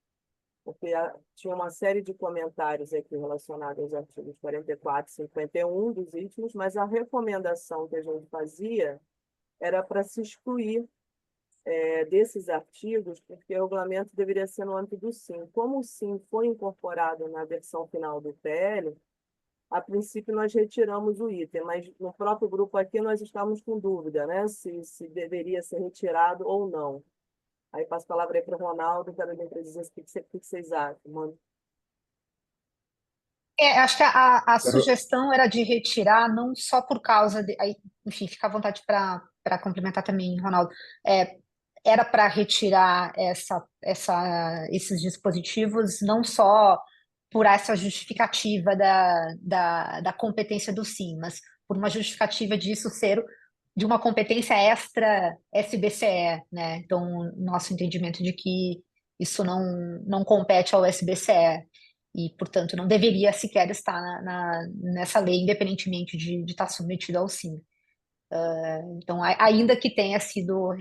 Porque tinha uma série de comentários aqui relacionados aos artigos 44 e 51 dos últimos, mas a recomendação que a gente fazia era para se excluir desses artigos, porque o regulamento deveria ser no âmbito do SIM. Como o SIM foi incorporado na versão final do PL, a princípio nós retiramos o item, mas no próprio grupo aqui nós estávamos com dúvida, né, se deveria ser retirado ou não. Aí passo a palavra aí para o Ronaldo, para ele dizer o que vocês acham, mano. Acho que a sugestão era de retirar, não só por causa de. Aí, enfim, fica à vontade para complementar também, Ronaldo. Era para retirar esses dispositivos, não só por essa justificativa da competência do SIM, mas por uma justificativa disso ser de uma competência extra SBCE, né? Então, nosso entendimento de que isso não compete ao SBCE e, portanto, não deveria sequer estar nessa lei, independentemente de estar submetido ao SIM. Então, ainda que tenha sido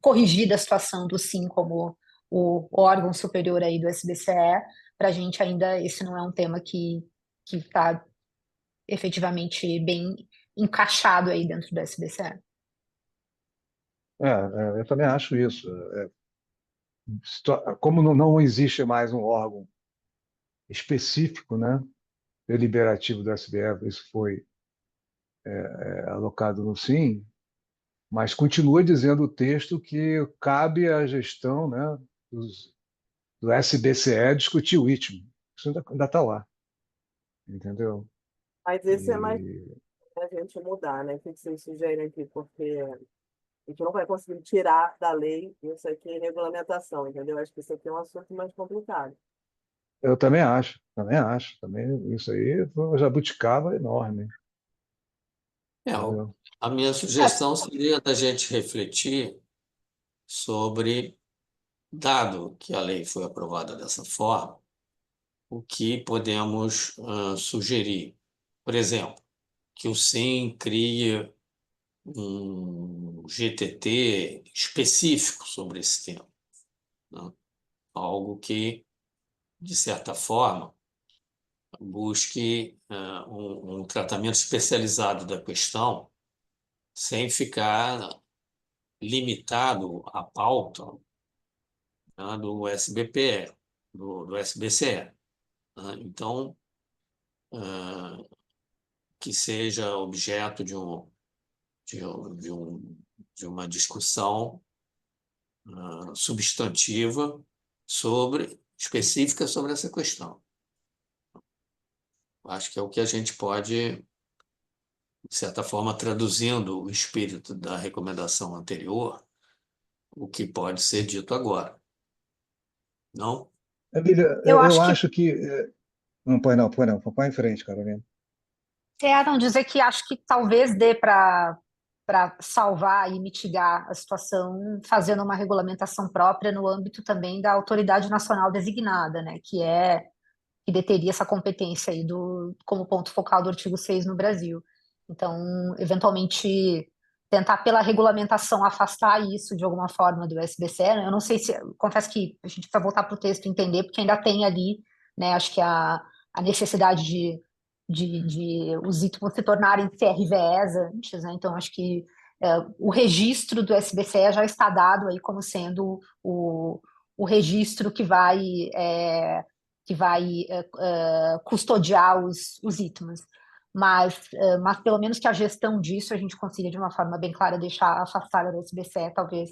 corrigida a situação do SIM como o órgão superior aí do SBCE, para a gente ainda esse não é um tema que está efetivamente bem encaixado aí dentro do SBCE. Eu também acho isso. Como não existe mais um órgão específico, né, deliberativo do SBE, isso foi alocado no SIM, mas continua dizendo o texto que cabe à gestão, né, do SBCE discutir o ritmo. Isso ainda está lá, entendeu? Mas esse é mais E, a gente mudar, né? O que vocês sugerem aqui? Porque a gente não vai conseguir tirar da lei isso aqui em regulamentação, entendeu? Acho que isso aqui é um assunto mais complicado. eu também acho, também isso aí foi uma jabuticaba enorme, entendeu? A minha sugestão seria da gente refletir sobre, dado que a lei foi aprovada dessa forma, o que podemos sugerir. Por exemplo, que o SIM crie um GTT específico sobre esse tema, né? Algo que, de certa forma, busque um tratamento especializado da questão, sem ficar limitado à pauta, né, do SBPE, do SBCE. Né? Então, que seja objeto de uma discussão substantiva específica sobre essa questão. Acho que é o que a gente pode, de certa forma, traduzindo o espírito da recomendação anterior, o que pode ser dito agora. Não? Emília, Eu eu acho que acho que... Não, põe não, põe em frente, Carolina. não dizer que acho que talvez dê para salvar e mitigar a situação fazendo uma regulamentação própria no âmbito também da autoridade nacional designada, né, que deteria essa competência aí como ponto focal do artigo 6 no Brasil. Então, eventualmente, tentar pela regulamentação afastar isso de alguma forma do SBCE, né? Eu não sei se, confesso que a gente precisa voltar para o texto e entender, porque ainda tem ali, né, acho que a necessidade de os itens se tornarem CRVEs antes, né? Então, acho que o registro do SBCE já está dado aí como sendo o registro que vai custodiar os itens. Mas pelo menos que a gestão disso a gente consiga de uma forma bem clara deixar afastada da SBCE, talvez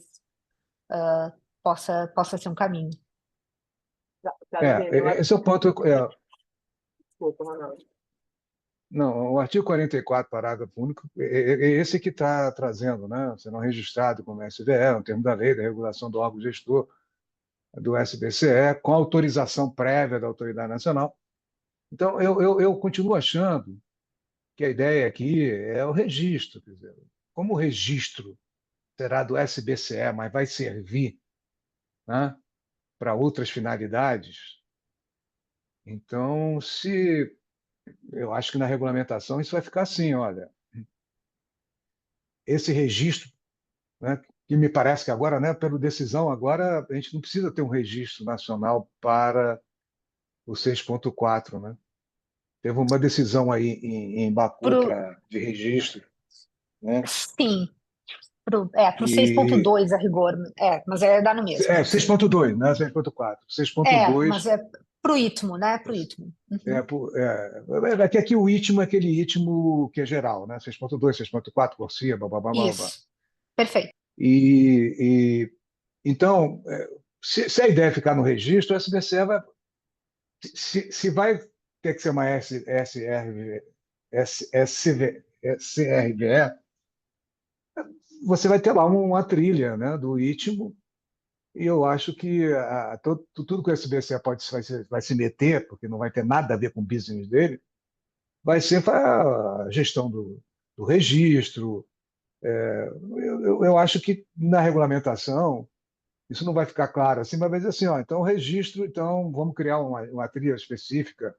possa ser um caminho. Esse é o ponto. Desculpa, Ronaldo. Não, o artigo 44, parágrafo único, é esse que está trazendo, né? Se não registrado como SBE, no termo da lei, da regulação do órgão gestor do SBCE, com autorização prévia da autoridade nacional. Então, eu continuo achando que a ideia aqui é o registro. Quer dizer, como o registro será do SBCE, mas vai servir, né, para outras finalidades, então, eu acho que na regulamentação isso vai ficar assim, olha, esse registro, né, que me parece que agora, né, pela decisão, agora a gente não precisa ter um registro nacional para o 6.4, né? Teve uma decisão aí em Baku de registro, né? Sim, Pro E 6.2 a rigor. Mas dá no mesmo. 6.2, não é 6.4. Mas 6.2 é pro ritmo, né? Pro ritmo. Uhum. é que aqui o ritmo é aquele ritmo que é geral, né? 6.2, 6.4, Corsia, blá, blá, blá, blá, blá. Isso. Perfeito. Então, se a ideia é ficar no registro, o SBCE vai, se vai ter que ser uma SRVE, você vai ter lá uma trilha, né, do ritmo, e eu acho que tudo que o SBCE vai se meter, porque não vai ter nada a ver com o business dele, vai ser para a gestão do registro. Eu acho que na regulamentação isso não vai ficar claro assim, mas vai dizer assim, ó, então registro, então vamos criar uma trilha específica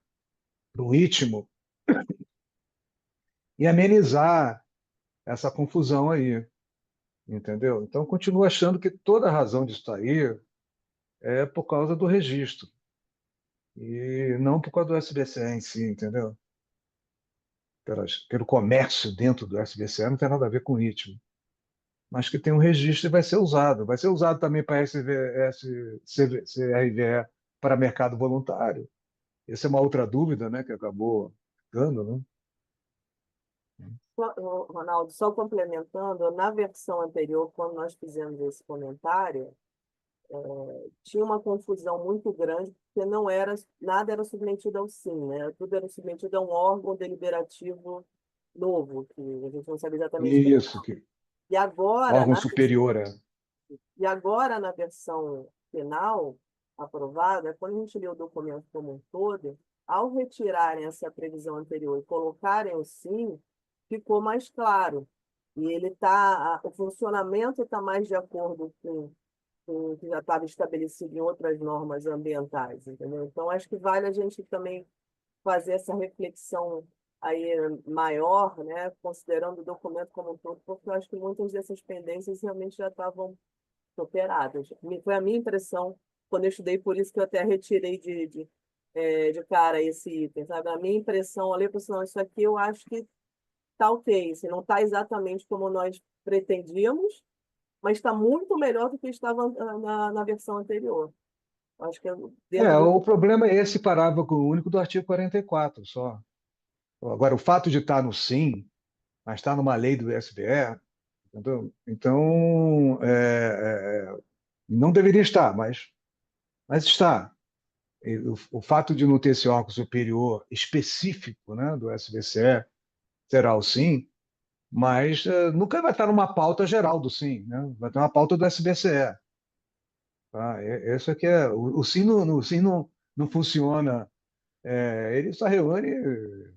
para o ritmo e amenizar essa confusão aí, entendeu? Então continuo achando que toda a razão disso aí é por causa do registro e não por causa do SBCE em si, entendeu? Pelo comércio dentro do SBCE não tem nada a ver com o ritmo, mas que tem um registro e vai ser usado. Vai ser usado também para CRVE para mercado voluntário. Essa é uma outra dúvida, né, que acabou ficando, né? Ronaldo, só complementando, na versão anterior, quando nós fizemos esse comentário, tinha uma confusão muito grande, porque nada era submetido ao SIM, né? Tudo era submetido a um órgão deliberativo novo, que a gente não sabe exatamente quem é. Isso, que E agora, órgão superior é. Na versão final aprovada, quando a gente lê o documento como um todo, ao retirarem essa previsão anterior e colocarem o SIM, ficou mais claro. E o funcionamento está mais de acordo com o que já estava estabelecido em outras normas ambientais, entendeu? Então, acho que vale a gente também fazer essa reflexão aí maior, né, considerando o documento como um todo, porque eu acho que muitas dessas pendências realmente já estavam superadas. Foi a minha impressão quando eu estudei, por isso que eu até retirei de cara esse item, sabe? A minha impressão, olhei para o isso aqui eu acho que está ok, se não está exatamente como nós pretendíamos, mas está muito melhor do que estava na versão anterior. Acho que dentro do O problema é esse parágrafo único do artigo 44 só. Agora, o fato de estar no SIM, mas estar numa lei do SBE, entendeu? Então, não deveria estar, mas está. E o fato de não ter esse órgão superior específico, né, do SBCE será o SIM, mas nunca vai estar numa pauta geral do SIM, né? Vai ter uma pauta do SBCE. Tá? Isso aqui o SIM não funciona. Ele só reúne,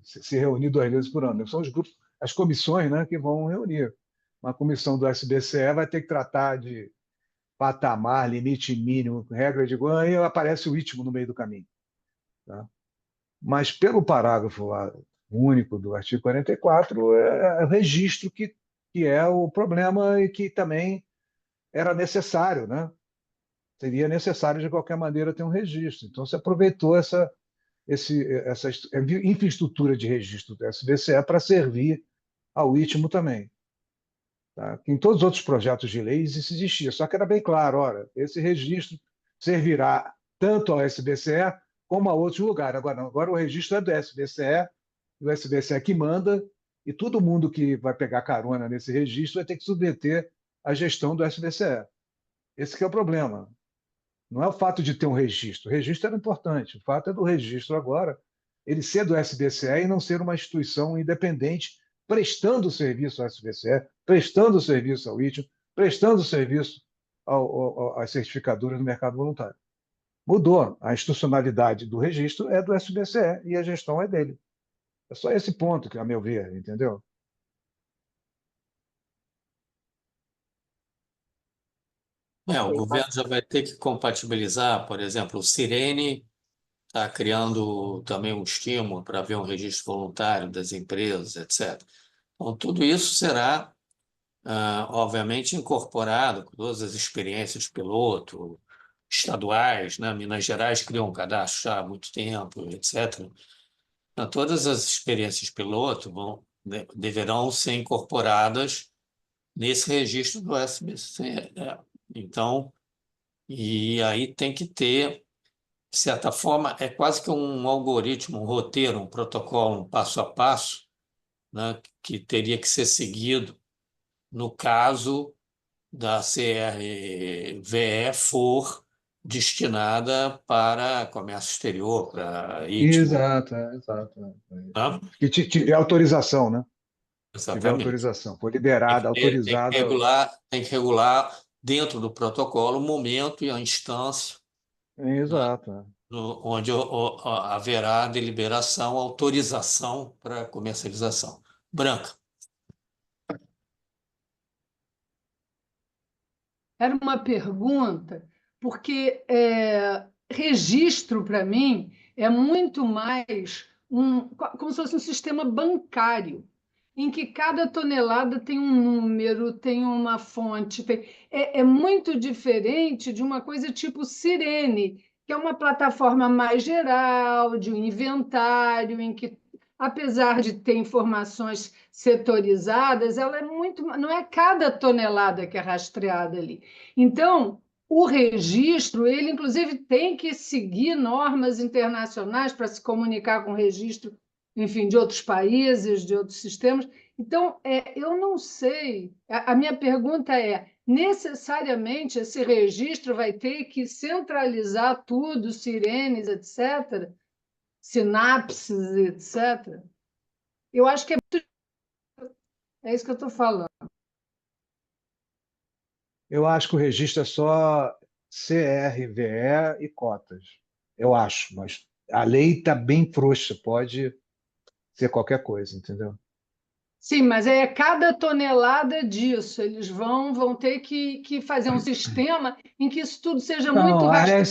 se reúne 2 vezes por ano. São os grupos, as comissões, né, que vão reunir. Uma comissão do SBCE vai ter que tratar de patamar, limite mínimo, regra de ganho, e aparece o ritmo no meio do caminho. Tá? Mas pelo parágrafo lá, único do artigo 44, é o registro que é o problema e que também era necessário, né? Seria necessário, de qualquer maneira, ter um registro. Então, se aproveitou essa infraestrutura de registro do SBCE para servir ao ITMO também. Tá? Em todos os outros projetos de lei isso existia, só que era bem claro, ora, esse registro servirá tanto ao SBCE como a outros lugares. Agora, não, agora o registro é do SBCE, o SBCE que manda, e todo mundo que vai pegar carona nesse registro vai ter que submeter à gestão do SBCE. Esse que é o problema. Não é o fato de ter um registro. O registro era importante. O fato é do registro agora, ele ser do SBCE e não ser uma instituição independente prestando serviço ao SBCE, prestando serviço ao ITIO, prestando serviço às certificadoras do mercado voluntário. Mudou. A institucionalidade do registro é do SBCE e a gestão é dele. É só esse ponto, que, a meu ver, entendeu? O Ok, governo já vai ter que compatibilizar, por exemplo, o Sirene está criando também um estímulo para haver um registro voluntário das empresas, etc. Então, tudo isso será, obviamente, incorporado com todas as experiências de piloto, estaduais, né? Minas Gerais criou um cadastro já há muito tempo, etc. Então, todas as experiências piloto deverão ser incorporadas nesse registro do SBC. Então, e aí tem que ter, de certa forma, é quase que um algoritmo, um roteiro, um protocolo, um passo a passo, né, que teria que ser seguido no caso da CRVE for destinada para comércio exterior, para íntimo, Exato, exato. né? Que tiver autorização, né? Tiver Exatamente. autorização. Foi liberada, autorizada. Tem que regular dentro do protocolo o momento e a instância, né, Exato. onde haverá deliberação, autorização para comercialização. Branca. Era uma pergunta, porque registro, para mim, é muito mais como se fosse um sistema bancário, em que cada tonelada tem um número, tem uma fonte. É muito diferente de uma coisa tipo Sirene, que é uma plataforma mais geral, de um inventário, em que, apesar de ter informações setorizadas, ela é muito, não é cada tonelada que é rastreada ali. Então, o registro, ele inclusive tem que seguir normas internacionais para se comunicar com o registro, enfim, de outros países, de outros sistemas. Então, eu não sei. A minha pergunta é: necessariamente esse registro vai ter que centralizar tudo, sirenes, etc., sinapses, etc.? Eu acho que é isso que eu estou falando. Eu acho que o registro é só CRVE e cotas. Eu acho, mas a lei está bem frouxa, pode ser qualquer coisa, entendeu? Sim, mas é cada tonelada disso. Eles vão ter que fazer um sistema em que isso tudo seja muito Não, rastreado.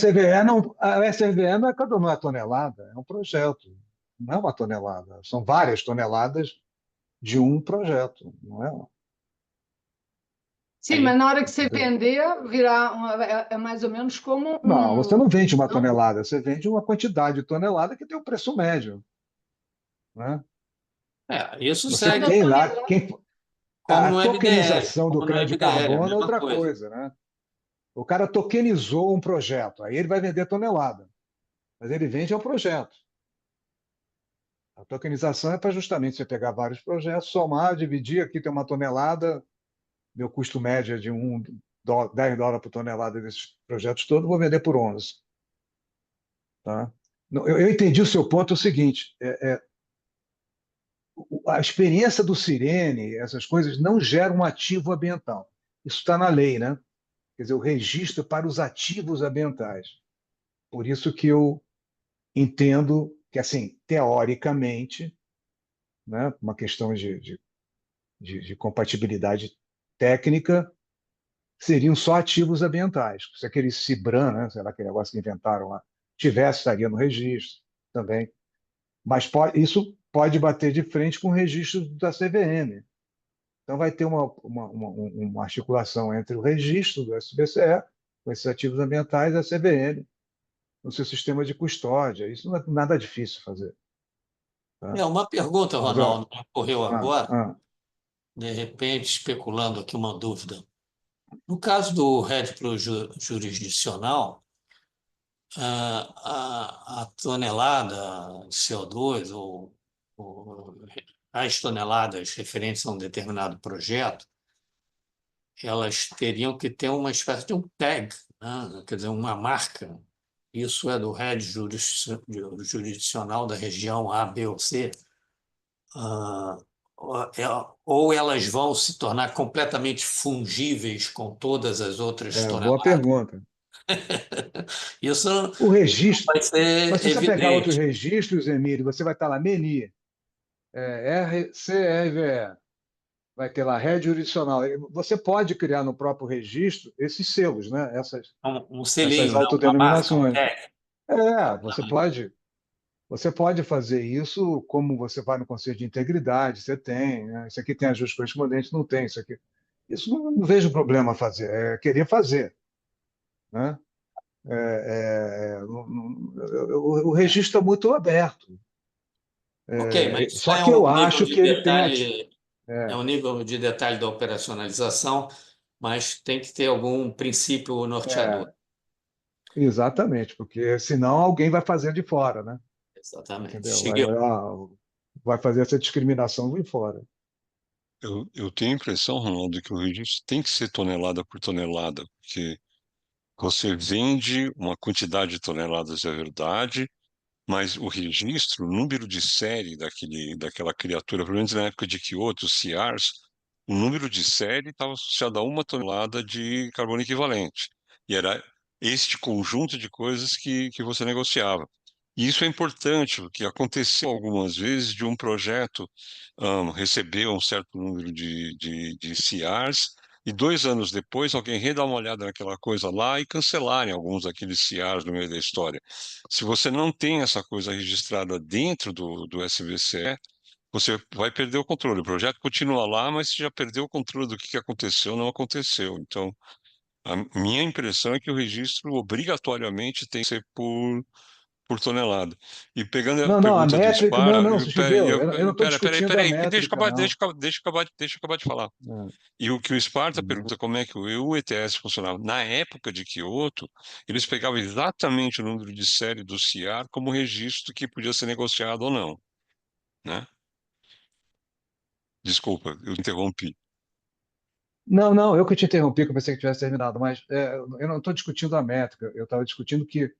a SRVE não é cada uma tonelada, é um projeto. Não é uma tonelada, são várias toneladas de um projeto, não é? Sim, mas Aí, na hora que você Entendeu? vender, é mais ou menos como Não, você um. não vende uma Não? tonelada, você vende uma quantidade de tonelada que tem o preço médio, né? isso Você Cada segue tem lá tonelada. como a no MDR, tokenização do como no crédito de MDR, a carbono é mesma outra coisa. coisa, né? O cara tokenizou um projeto, aí ele vai vender tonelada, mas ele vende ao projeto. A tokenização é para justamente você pegar vários projetos, somar, dividir, aqui tem uma tonelada, meu custo médio é de $10 por tonelada desses projetos todos, vou vender por 11. Tá? Eu entendi o seu ponto, é o seguinte, a experiência do Sirene, essas coisas, não geram um ativo ambiental. Isso está na lei, né? Quer dizer, o registro para os ativos ambientais. Por isso que eu entendo que, assim, teoricamente, né, uma questão de compatibilidade técnica, seriam só ativos ambientais. Se aquele CIBRAM, né, sei lá, aquele negócio que inventaram lá, tivesse, estaria no registro também. Mas isso pode bater de frente com o registro da CVM. Então, vai ter uma articulação entre o registro do SBCE, com esses ativos ambientais, e a CVM, no seu sistema de custódia. Isso não é nada difícil fazer. Tá? Uma pergunta, Mas, ó, Ronaldo, me ocorreu ah, agora, ah, de repente, especulando aqui uma dúvida. No caso do rédito jurisdicional, a tonelada de CO2 ou as toneladas referentes a um determinado projeto, elas teriam que ter uma espécie de um tag, né? Quer dizer, uma marca. Isso é do rédito jurisdicional da região A, B ou C. Ah, ou elas vão se tornar completamente fungíveis com todas as outras boa toneladas. pergunta. Isso O não registro, vai mas ser se você pegar outros evidente. registros, Emílio, você vai estar lá, MENI, RCRVE, vai ter lá rede jurisdicional. Você pode criar no próprio registro esses selos, né? Um Essas selinho, né? Uma marca, um autodenominações. tag. Você pode fazer isso como você vai no Conselho de Integridade, você tem, né? Isso aqui tem ajuste correspondente, não tem isso aqui. Isso não vejo problema fazer, querer fazer, né? O registro é muito aberto. Ok, mas isso Só é que eu um nível acho de que ele tem detalhe é o nível de detalhe da operacionalização, mas tem que ter algum princípio norteador. Exatamente, porque senão alguém vai fazer de fora, né? Exatamente. Entendeu? Shigeru, Vai fazer essa discriminação de fora. Eu tenho a impressão, Ronaldo, que o registro tem que ser tonelada por tonelada, porque você vende uma quantidade de toneladas, é verdade, mas o registro, o número de série daquela criatura, pelo menos na época de Kyoto, os CIARs, o número de série estava associado a 1 tonelada de carbono equivalente. E era este conjunto de coisas que você negociava. E isso é importante, porque aconteceu algumas vezes de um projeto receber um certo número de CIARs, e 2 anos depois alguém redá uma olhada naquela coisa lá e cancelarem alguns daqueles CIARs no meio da história. Se você não tem essa coisa registrada dentro do SBCE, você vai perder o controle. O projeto continua lá, mas você já perdeu o controle do que aconteceu ou não aconteceu. Então, a minha impressão é que o registro obrigatoriamente tem que ser por tonelada. E pegando a Não, não, a pergunta do métrica, não, Spara, não, Shigeru, eu não estou discutindo a peraí, métrica, não. deixa eu acabar de falar. É. E o que o Sparta pergunta como é que o ETS funcionava. Na época de Kyoto, eles pegavam exatamente o número de série do CIAR como registro que podia ser negociado ou não, né? Desculpa, eu interrompi. Não, não, eu que te interrompi, que eu pensei que tivesse terminado, mas eu não estou discutindo a métrica, eu estava discutindo que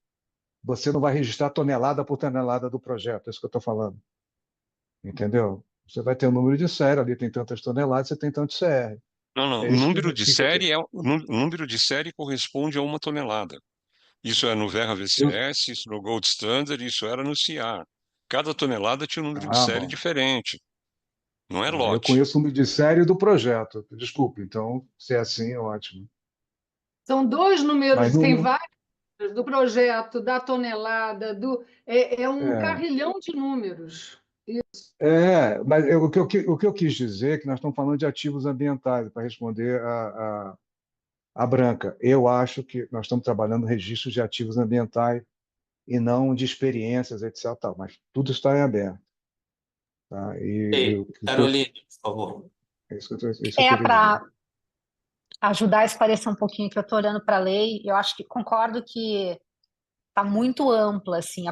você não vai registrar tonelada por tonelada do projeto, é isso que eu estou falando, entendeu? Você vai ter um número de série, ali tem tantas toneladas, você tem tanto CR. Não, não, É o isso que, número de que série o número de série corresponde a 1 tonelada. Isso é no Verra eu, VCS, isso no Gold Standard, isso era no CIAR. Cada tonelada tinha um número de série bom. diferente, não é Eu lote. conheço o número de série do projeto, desculpe, então, se é assim, ótimo. São dois Mas números, não, tem vários do projeto, da tonelada, é um é, carrilhão de números. mas o que eu quis dizer é que nós estamos falando de ativos ambientais, para responder a Branca. Eu acho que nós estamos trabalhando registros de ativos ambientais e não de experiências, etc. Tal, mas tudo está em aberto. Tá? ei, Caroline, por favor. É isso que eu É queria dizer. para ajudar a esclarecer um pouquinho que eu estou olhando para a lei, eu acho que concordo que está muito ampla assim,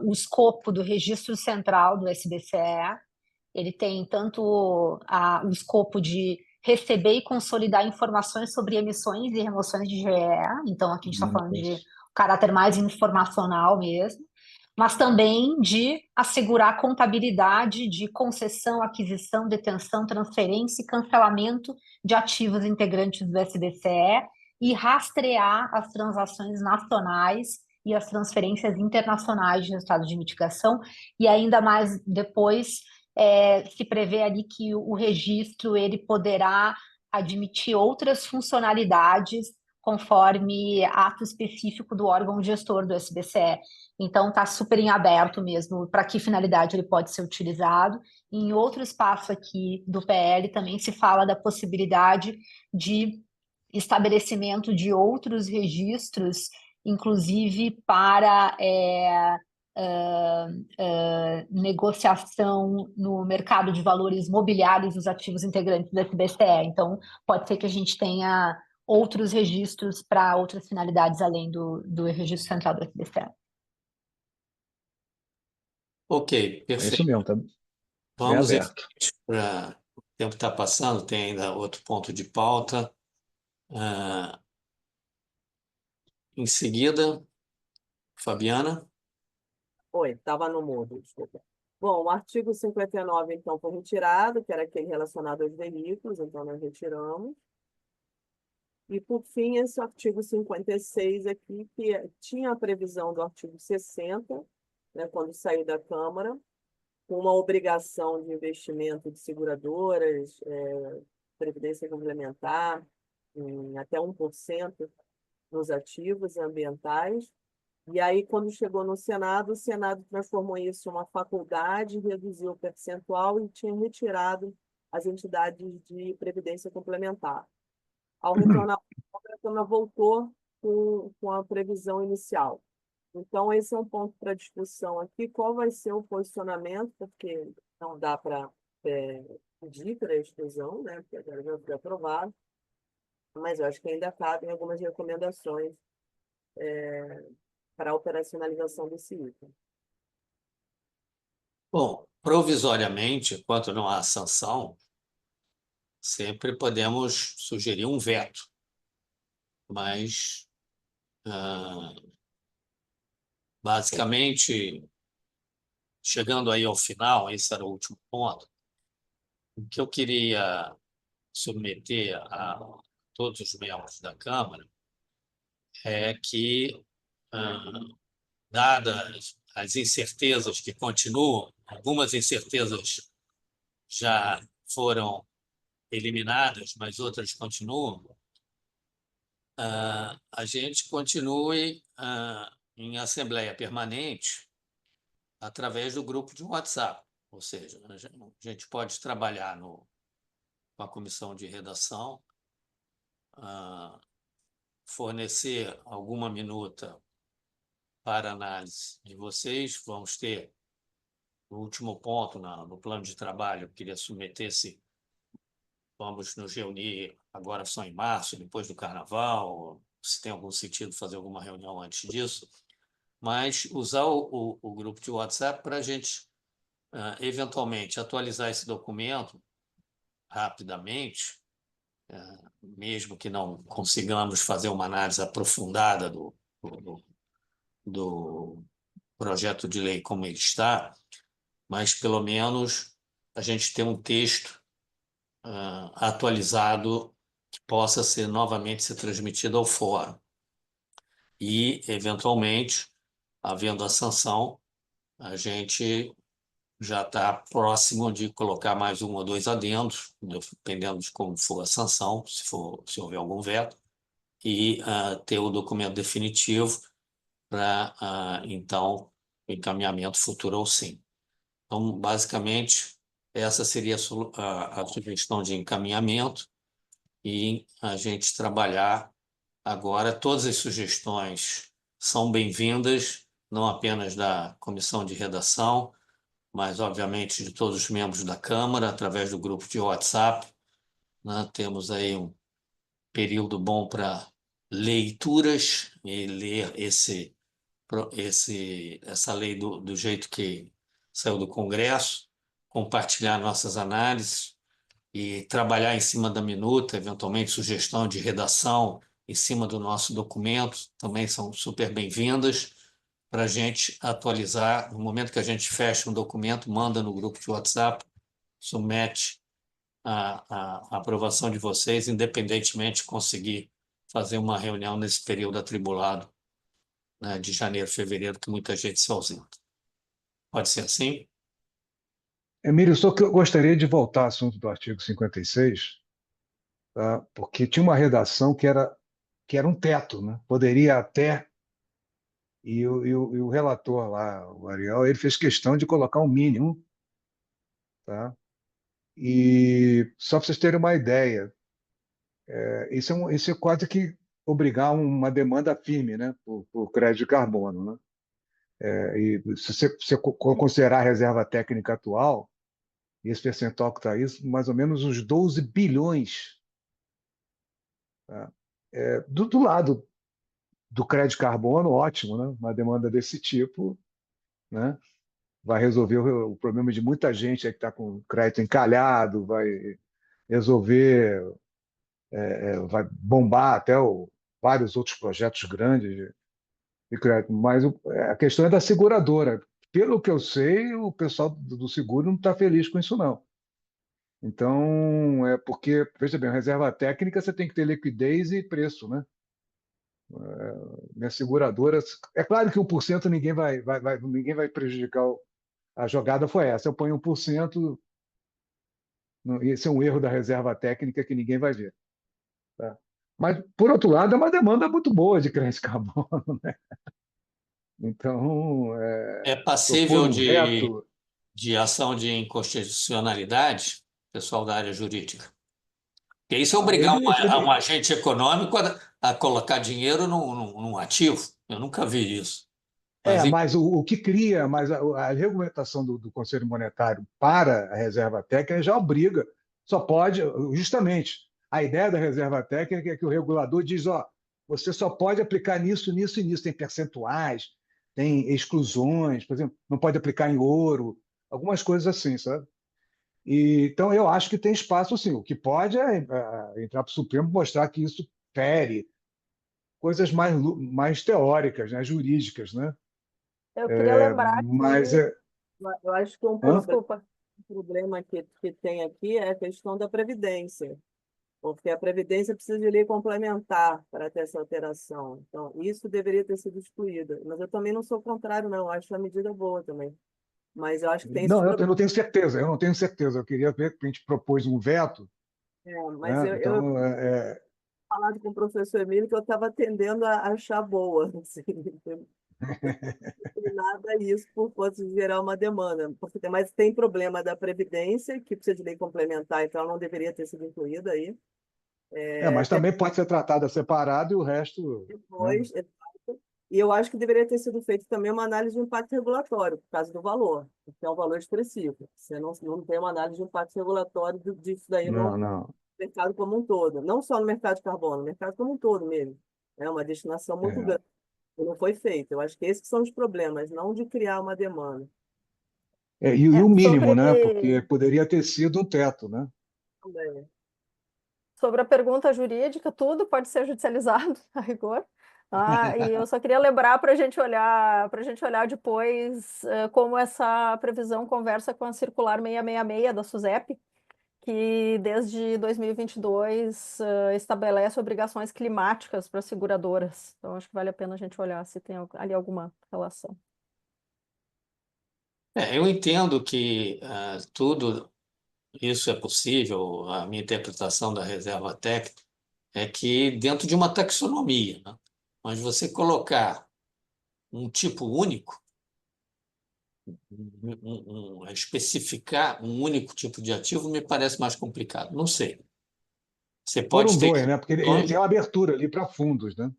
o escopo do registro central do SBCE. Ele tem tanto o escopo de receber e consolidar informações sobre emissões e remoções de GE, então aqui a gente está falando de caráter mais informacional mesmo, mas também de assegurar a contabilidade de concessão, aquisição, detenção, transferência e cancelamento de ativos integrantes do SBCE e rastrear as transações nacionais e as transferências internacionais de resultado de mitigação, e ainda mais depois se prevê ali que o registro ele poderá admitir outras funcionalidades conforme ato específico do órgão gestor do SBCE. Então, está super em aberto mesmo para que finalidade ele pode ser utilizado. Em outro espaço aqui do PL também se fala da possibilidade de estabelecimento de outros registros, inclusive para negociação no mercado de valores mobiliários dos ativos integrantes do SBCE. Então, pode ser que a gente tenha outros registros para outras finalidades além do registro central do SBCE. Ok, É isso perfeito. mesmo, tá? É Vamos em aberto. frente para o tempo está passando, tem ainda outro ponto de pauta. Em seguida, Fabiana. Oi, estava no mudo, desculpa. Bom, o artigo 59, então, foi retirado, que era aquele relacionado aos veículos, então nós retiramos. E, por fim, esse artigo 56 aqui, que tinha a previsão do artigo 60, né, quando saiu da Câmara, com uma obrigação de investimento de seguradoras, previdência complementar, em até 1% nos ativos ambientais. E aí, quando chegou no Senado, o Senado transformou isso em uma faculdade, reduziu o percentual e tinha retirado as entidades de previdência complementar. Ao retornar, a Câmara voltou com a previsão inicial. Então, esse é um ponto para discussão aqui. Qual vai ser o posicionamento? Porque não dá para indica a exclusão, né? Porque agora já foi aprovado, mas eu acho que ainda cabem algumas recomendações para a operacionalização desse item. Bom, provisoriamente, enquanto não há sanção, sempre podemos sugerir um veto, mas basicamente, chegando aí ao final, esse era o último ponto, o que eu queria submeter a todos os membros da Câmara é que, dadas as incertezas que continuam, algumas incertezas já foram eliminadas, mas outras continuam, a gente continue em assembleia permanente através do grupo de WhatsApp. Ou seja, a gente pode trabalhar com a comissão de redação, fornecer alguma minuta para análise de vocês. Vamos ter, no último ponto, no plano de trabalho, eu queria submeter se vamos nos reunir agora só em março, depois do Carnaval, se tem algum sentido fazer alguma reunião antes disso, mas usar o grupo de WhatsApp para a gente, eventualmente, atualizar esse documento rapidamente, mesmo que não consigamos fazer uma análise aprofundada do projeto de lei como ele está, mas pelo menos a gente ter um texto atualizado que possa ser transmitido ao fórum. E, eventualmente, havendo a sanção, a gente já está próximo de colocar mais um ou dois adendos, dependendo de como for a sanção, se houver algum veto, e ter o documento definitivo para, então, o encaminhamento futuro ao sim. Então, basicamente, essa seria a sugestão de encaminhamento e a gente trabalhar agora. Todas as sugestões são bem-vindas, não apenas da comissão de redação, mas, obviamente, de todos os membros da Câmara, através do grupo de WhatsApp. Né? Temos aí um período bom para leituras e ler essa lei do jeito que saiu do Congresso, compartilhar nossas análises e trabalhar em cima da minuta, eventualmente sugestão de redação em cima do nosso documento, também são super bem-vindas para a gente atualizar. No momento que a gente fecha um documento, manda no grupo de WhatsApp, submete a aprovação de vocês, independentemente de conseguir fazer uma reunião nesse período atribulado, né, de janeiro, fevereiro, que muita gente se ausenta. Pode ser assim? Emílio, só que eu gostaria de voltar ao assunto do artigo 56, tá? Porque tinha uma redação que era um teto, né? Poderia até, e o relator lá, o Ariel, ele fez questão de colocar um mínimo, tá? E só para vocês terem uma ideia, isso é quase que obrigar uma demanda firme, né, por crédito de carbono, né? E se você considerar a reserva técnica atual, e esse percentual que está aí, mais ou menos uns 12 bilhões, tá? Do lado do crédito de carbono, ótimo, né? Uma demanda desse tipo, né? Vai resolver o problema de muita gente aí que está com crédito encalhado, vai resolver, vai bombar até vários outros projetos grandes de crédito. Mas a questão é da seguradora. Pelo que eu sei, o pessoal do seguro não está feliz com isso, não. Então, é porque, veja bem, a reserva técnica você tem que ter liquidez e preço, né? Minha seguradora. É claro que 1% ninguém vai prejudicar. A jogada foi essa. Eu ponho 1%, esse é um erro da reserva técnica que ninguém vai ver. Tá? Mas, por outro lado, é uma demanda muito boa de crédito de carbono, né? Então, É propor passível um veto. de ação de inconstitucionalidade, pessoal da área jurídica? Porque isso é obrigar um agente econômico a colocar dinheiro num ativo. Eu nunca vi isso. Mas o que cria, mas a regulamentação do Conselho Monetário para a reserva técnica já obriga só pode, justamente, a ideia da reserva técnica é que o regulador diz, ó, você só pode aplicar nisso, nisso e nisso. Tem percentuais, tem exclusões, por exemplo, não pode aplicar em ouro, algumas coisas assim, sabe? Então, eu acho que tem espaço, sim. O que pode é entrar para o Supremo mostrar que isso fere coisas mais teóricas, né, jurídicas, né? Eu queria lembrar Mas, que. Eu acho que hã? Desculpa. um problema que tem aqui é a questão da Previdência, porque a Previdência precisa de lei complementar para ter essa alteração. Então, isso deveria ter sido excluído. Mas eu também não sou contrário, não. Eu acho a medida boa também. Mas eu acho que tem esses Não, eu problemas. não tenho certeza, eu não tenho certeza. Eu queria ver que a gente propôs um veto, Mas né? eu Então, falado com o professor Emílio que eu estava tendendo a achar boa, assim, nada isso por fosse gerar uma demanda, mas tem problema da Previdência, que precisa de lei complementar, então ela não deveria ter sido incluída aí. mas também pode ser tratada separado e o resto, né? Depois, exato. E eu acho que deveria ter sido feito também uma análise de impacto regulatório, por causa do valor, porque é um valor expressivo. Você não tem uma análise de impacto regulatório disso daí Não, no não. mercado como um todo, não só no mercado de carbono, no mercado como um todo mesmo. É uma destinação muito É. grande. E não foi feito. Eu acho que esses são os problemas, não de criar uma demanda. E o mínimo, Sobre, né? Porque poderia ter sido um teto, né? Também. sobre a pergunta jurídica, tudo pode ser judicializado, a rigor. E eu só queria lembrar para a gente olhar depois como essa previsão conversa com a circular 666 da SUSEP, que desde 2022 estabelece obrigações climáticas para seguradoras. Então, acho que vale a pena a gente olhar se tem ali alguma relação. Eu entendo que tudo isso é possível. A minha interpretação da reserva técnica é que dentro de uma taxonomia, né? Mas você colocar um tipo único, especificar um único tipo de ativo me parece mais complicado. Não sei. Você Foram pode ter dois, né? Porque ele dois, tem uma abertura ali para fundos, né?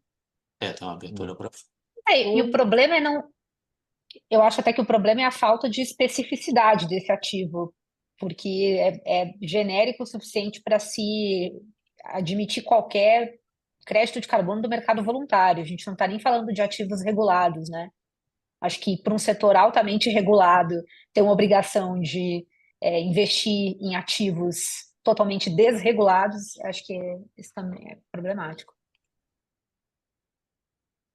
tem uma abertura para. E o problema é não. Eu acho até que o problema é a falta de especificidade desse ativo, porque é genérico o suficiente para se admitir qualquer crédito de carbono do mercado voluntário. A gente não está nem falando de ativos regulados, né? Acho que para um setor altamente regulado, ter uma obrigação de investir em ativos totalmente desregulados, acho que isso também é problemático.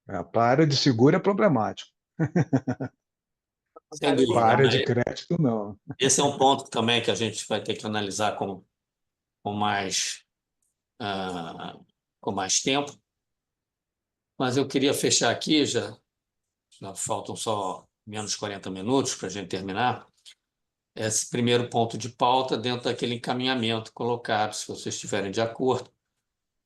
Para a área de seguro é problemático. Sem Para a dúvida. área de crédito, não. Esse é um ponto também que a gente vai ter que analisar com mais, ah, com mais tempo. Mas eu queria fechar aqui, já faltam só menos 40 minutos para a gente terminar, esse primeiro ponto de pauta dentro daquele encaminhamento colocado, se vocês estiverem de acordo,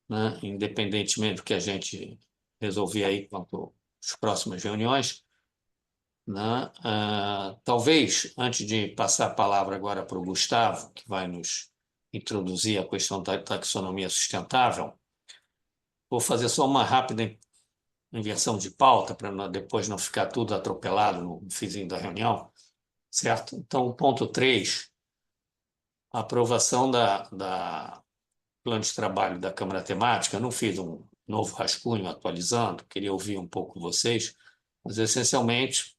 né? Independentemente do que a gente resolver aí quanto às próximas reuniões, né? Talvez, antes de passar a palavra agora para o Gustavo, que vai nos introduzir a questão da taxonomia sustentável, vou fazer só uma rápida inversão de pauta para depois não ficar tudo atropelado no fizinho da reunião, certo? Então, o ponto 3, a aprovação da plano de trabalho da Câmara Temática. Eu não fiz um novo rascunho atualizando, queria ouvir um pouco vocês, mas essencialmente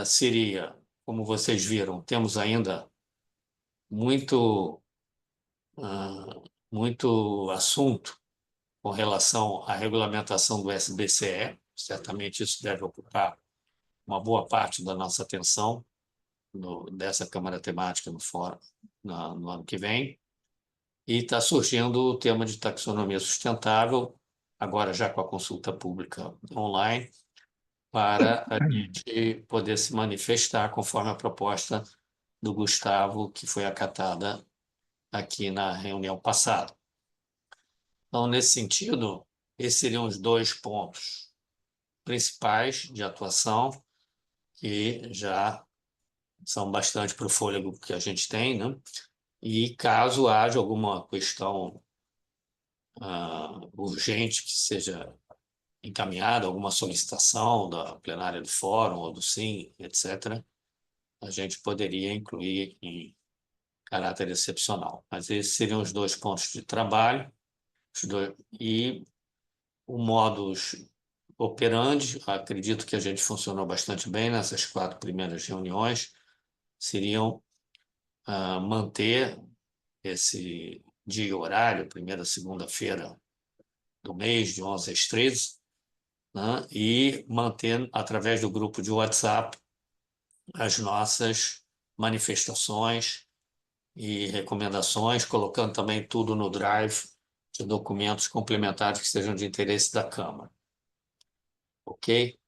seria, como vocês viram, temos ainda muito, muito assunto com relação à regulamentação do SBCE. Certamente isso deve ocupar uma boa parte da nossa atenção dessa Câmara Temática no fórum no ano que vem. E está surgindo o tema de taxonomia sustentável, agora já com a consulta pública online, para a gente poder se manifestar conforme a proposta do Gustavo, que foi acatada aqui na reunião passada. Então, nesse sentido, esses seriam os dois pontos principais de atuação, que já são bastante para o fôlego que a gente tem, né? E caso haja alguma questão urgente que seja encaminhada, alguma solicitação da plenária do fórum ou do SIM, etc., a gente poderia incluir caráter excepcional. Mas esses seriam os 2 pontos de trabalho. E o modus operandi, acredito que a gente funcionou bastante bem nessas 4 primeiras reuniões, seriam manter esse dia e horário, primeira segunda-feira do mês, de 11 às 13, né? E manter, através do grupo de WhatsApp, as nossas manifestações e recomendações, colocando também tudo no Drive de documentos complementares que sejam de interesse da Câmara. Ok?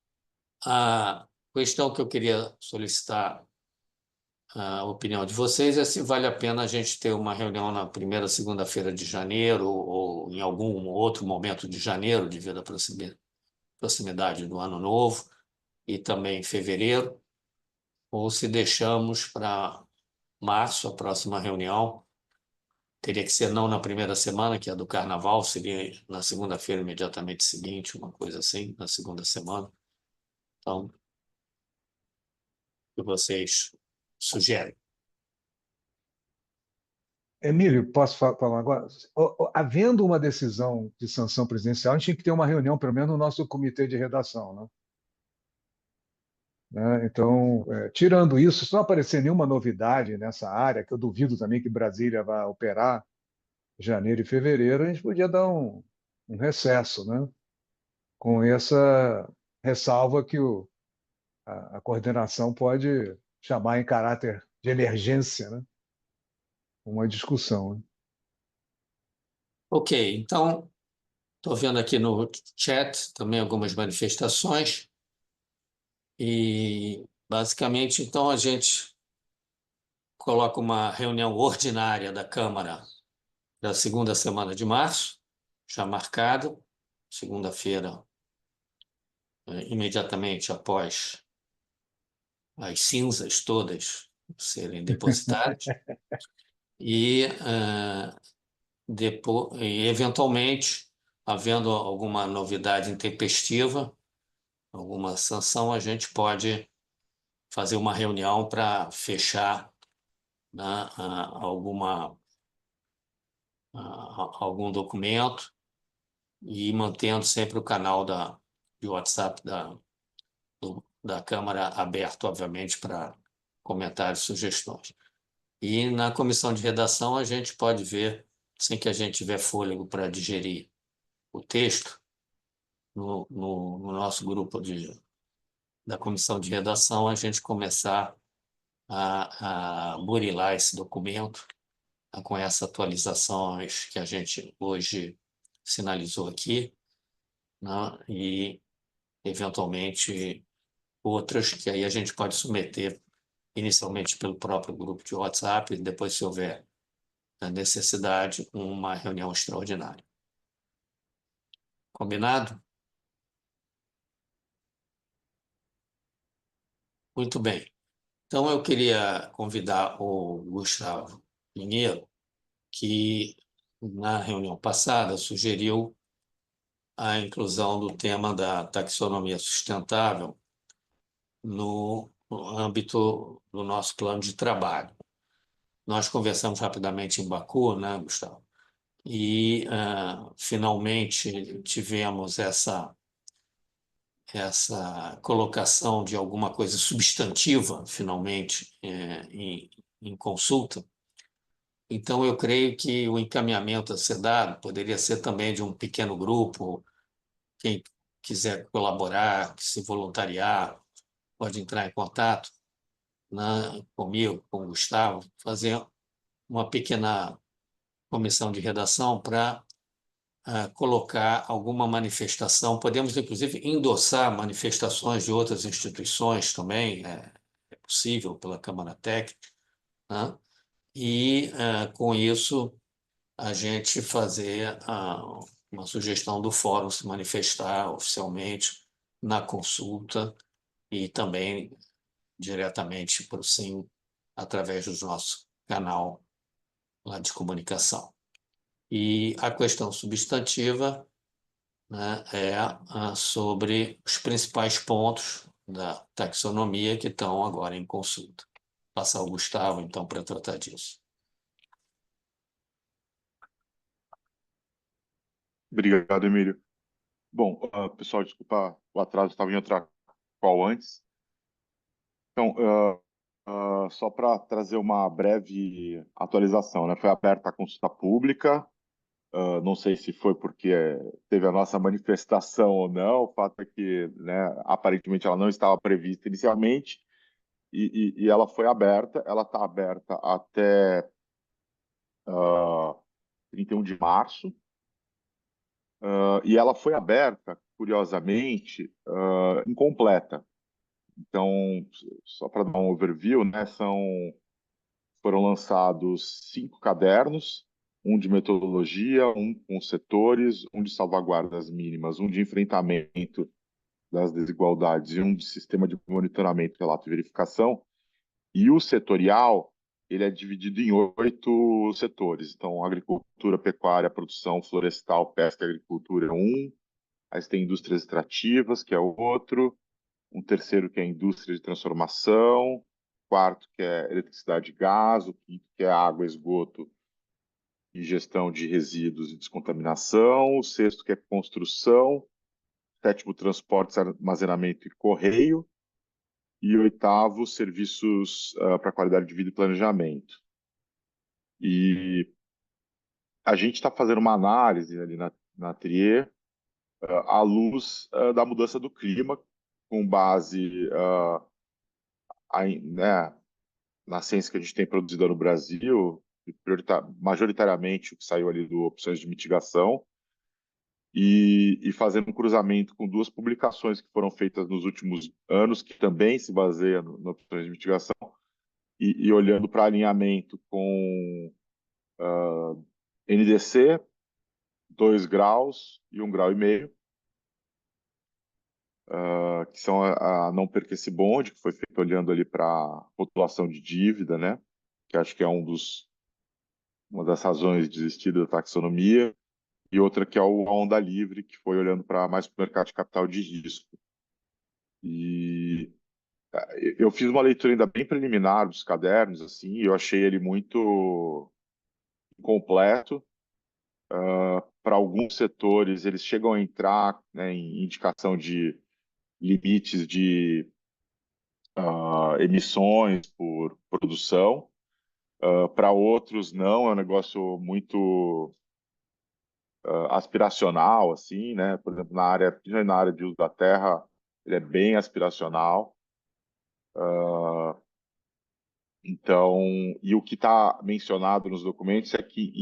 A questão que eu queria solicitar a opinião de vocês é se vale a pena a gente ter uma reunião na primeira segunda-feira de janeiro ou em algum outro momento de janeiro, devido à proximidade do Ano Novo, e também em fevereiro, ou se deixamos para março, a próxima reunião. Teria que ser não na primeira semana, que é a do Carnaval, seria na segunda-feira imediatamente seguinte, uma coisa assim, na segunda semana. Então, o que vocês sugerem? Emílio, posso falar agora? Havendo uma decisão de sanção presidencial, a gente tinha que ter uma reunião, pelo menos no nosso comitê de redação, né? Então, tirando isso, se não aparecer nenhuma novidade nessa área, que eu duvido também que Brasília vá operar em janeiro e fevereiro, a gente podia dar um recesso, né? Com essa ressalva que a coordenação pode chamar em caráter de emergência, né? Uma discussão, né? Ok, então, estou vendo aqui no chat também algumas manifestações e, basicamente, então, a gente coloca uma reunião ordinária da Câmara da segunda semana de março, já marcada, segunda-feira, imediatamente após as cinzas todas serem depositadas, e, depois, e eventualmente, havendo alguma novidade intempestiva, alguma sanção, a gente pode fazer uma reunião para fechar, né, algum documento e mantendo sempre o canal de WhatsApp da Câmara aberto, obviamente, para comentários e sugestões. E na comissão de redação a gente pode ver, sem que a gente tiver fôlego para digerir o texto, no nosso grupo da comissão de redação, a gente começar a burilar esse documento com essas atualizações que a gente hoje sinalizou aqui, né? E, eventualmente, outras que aí a gente pode submeter inicialmente pelo próprio grupo de WhatsApp, e depois, se houver a necessidade, uma reunião extraordinária. Combinado? Muito bem. Então, eu queria convidar o Gustavo Pinheiro, que na reunião passada sugeriu a inclusão do tema da taxonomia sustentável no âmbito do nosso plano de trabalho. Nós conversamos rapidamente em Baku, né, Gustavo? E, finalmente, tivemos essa colocação de alguma coisa substantiva, finalmente, em consulta. Então, eu creio que o encaminhamento a ser dado poderia ser também de um pequeno grupo. Quem quiser colaborar, se voluntariar, pode entrar em contato, né, comigo, com o Gustavo, fazer uma pequena comissão de redação para colocar alguma manifestação. Podemos, inclusive, endossar manifestações de outras instituições também, é possível, pela Câmara Técnica, né? E, com isso, a gente fazer uma sugestão do fórum se manifestar oficialmente na consulta e também diretamente para o SIM, através do nosso canal lá de comunicação. E a questão substantiva, né, é sobre os principais pontos da taxonomia que estão agora em consulta. Passar ao Gustavo, então, para tratar disso. Obrigado, Emílio. Bom, pessoal, desculpa o atraso, estava em outra call antes. Então, só para trazer uma breve atualização, né? Foi aberta a consulta pública, não sei se foi porque teve a nossa manifestação ou não, o fato é que, né, aparentemente ela não estava prevista inicialmente, e ela foi aberta, ela está aberta até 31 de março, e ela foi aberta, curiosamente, incompleta. Então, só para dar um overview, né, foram lançados 5 cadernos, um de metodologia, um com setores, um de salvaguardas mínimas, um de enfrentamento das desigualdades e um de sistema de monitoramento, relato e verificação. E o setorial, ele é dividido em 8 setores. Então, agricultura, pecuária, produção, florestal, pesca e agricultura é um. Aí tem indústrias extrativas, que é o outro. Um terceiro que é indústria de transformação. Quarto que é eletricidade e gás. O quinto que é água, esgoto e gestão de resíduos e descontaminação. O sexto que é construção. Sétimo, transportes, armazenamento e correio. E oitavo, serviços para qualidade de vida e planejamento. E a gente está fazendo uma análise ali na TRIE à luz da mudança do clima, com base né, na ciência que a gente tem produzida no Brasil, majoritariamente o que saiu ali do Opções de Mitigação, e fazendo um cruzamento com 2 publicações que foram feitas nos últimos anos, que também se baseiam no Opções de Mitigação, e olhando para alinhamento com NDC, 2 graus e 1,5 grau, que são a Não Perca Esse Bonde, que foi feito olhando ali para a população de dívida, né? Que acho que é uma das razões de existir da taxonomia, e outra que é o Onda Livre, que foi olhando mais para o mercado de capital de risco. E eu fiz uma leitura ainda bem preliminar dos cadernos, assim, e eu achei ele muito completo. Para alguns setores, eles chegam a entrar, né, em indicação de limites de emissões por produção. Para outros, não, é um negócio muito aspiracional, assim, né? Por exemplo, principalmente na área de uso da terra, ele é bem aspiracional. Então, e o que está mencionado nos documentos é que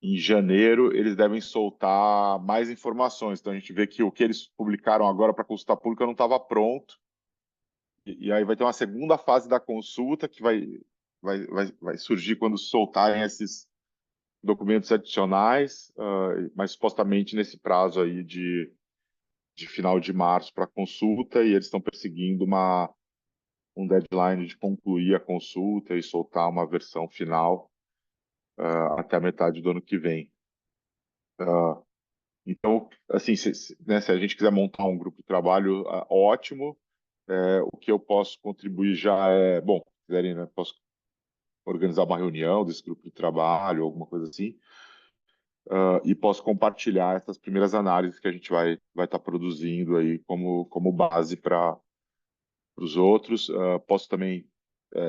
em janeiro eles devem soltar mais informações. Então, a gente vê que o que eles publicaram agora para consulta pública não estava pronto. E aí vai ter uma segunda fase da consulta que vai surgir quando soltarem esses documentos adicionais, mas supostamente nesse prazo aí de final de março para consulta, e eles estão perseguindo um deadline de concluir a consulta e soltar uma versão final até a metade do ano que vem. Então, assim, né, se a gente quiser montar um grupo de trabalho, ótimo. O que eu posso contribuir já bom, se quiserem, né, posso organizar uma reunião desse grupo de trabalho, alguma coisa assim, e posso compartilhar essas primeiras análises que a gente vai estar produzindo aí como base para os outros. Posso também,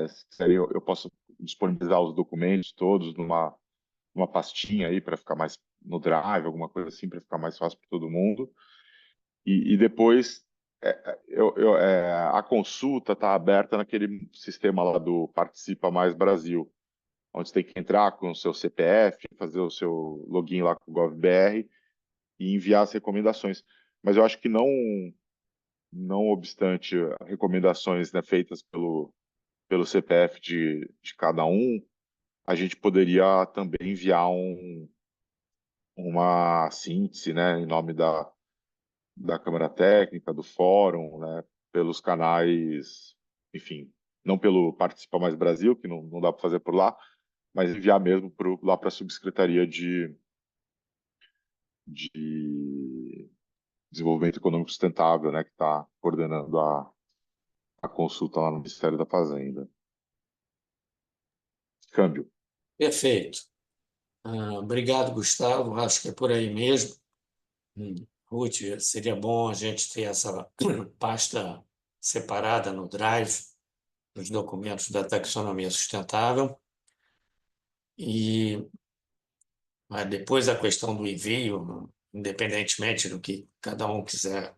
se quiserem, eu posso disponibilizar os documentos todos numa pastinha aí para ficar mais no Drive, alguma coisa assim, para ficar mais fácil para todo mundo. E depois a consulta está aberta naquele sistema lá do Participa Mais Brasil, onde você tem que entrar com o seu CPF, fazer o seu login lá com o GovBR e enviar as recomendações. Mas eu acho que não obstante recomendações, né, feitas pelo CPF de cada um, a gente poderia também enviar uma síntese, né, em nome da Câmara Técnica, do Fórum, né, pelos canais, enfim, não pelo Participa Mais Brasil, que não dá para fazer por lá, mas enviar mesmo lá para a Subsecretaria de Desenvolvimento Econômico Sustentável, né, que está coordenando a consulta lá no Ministério da Fazenda. Câmbio. Perfeito. Obrigado, Gustavo. Acho que é por aí mesmo. Ruth, seria bom a gente ter essa pasta separada no Drive, dos documentos da taxonomia sustentável. Mas depois a questão do envio, independentemente do que cada um quiser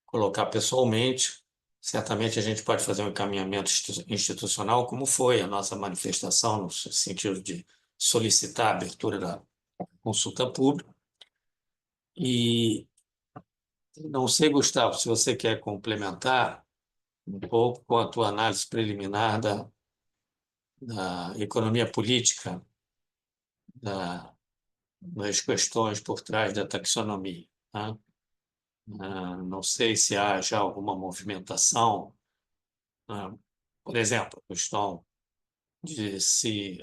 colocar pessoalmente, certamente a gente pode fazer um encaminhamento institucional, como foi a nossa manifestação, no sentido de solicitar a abertura da consulta pública. E não sei, Gustavo, se você quer complementar um pouco com a tua análise preliminar da economia política, das questões por trás da taxonomia, né? Não sei se há já alguma movimentação, por exemplo, a questão de se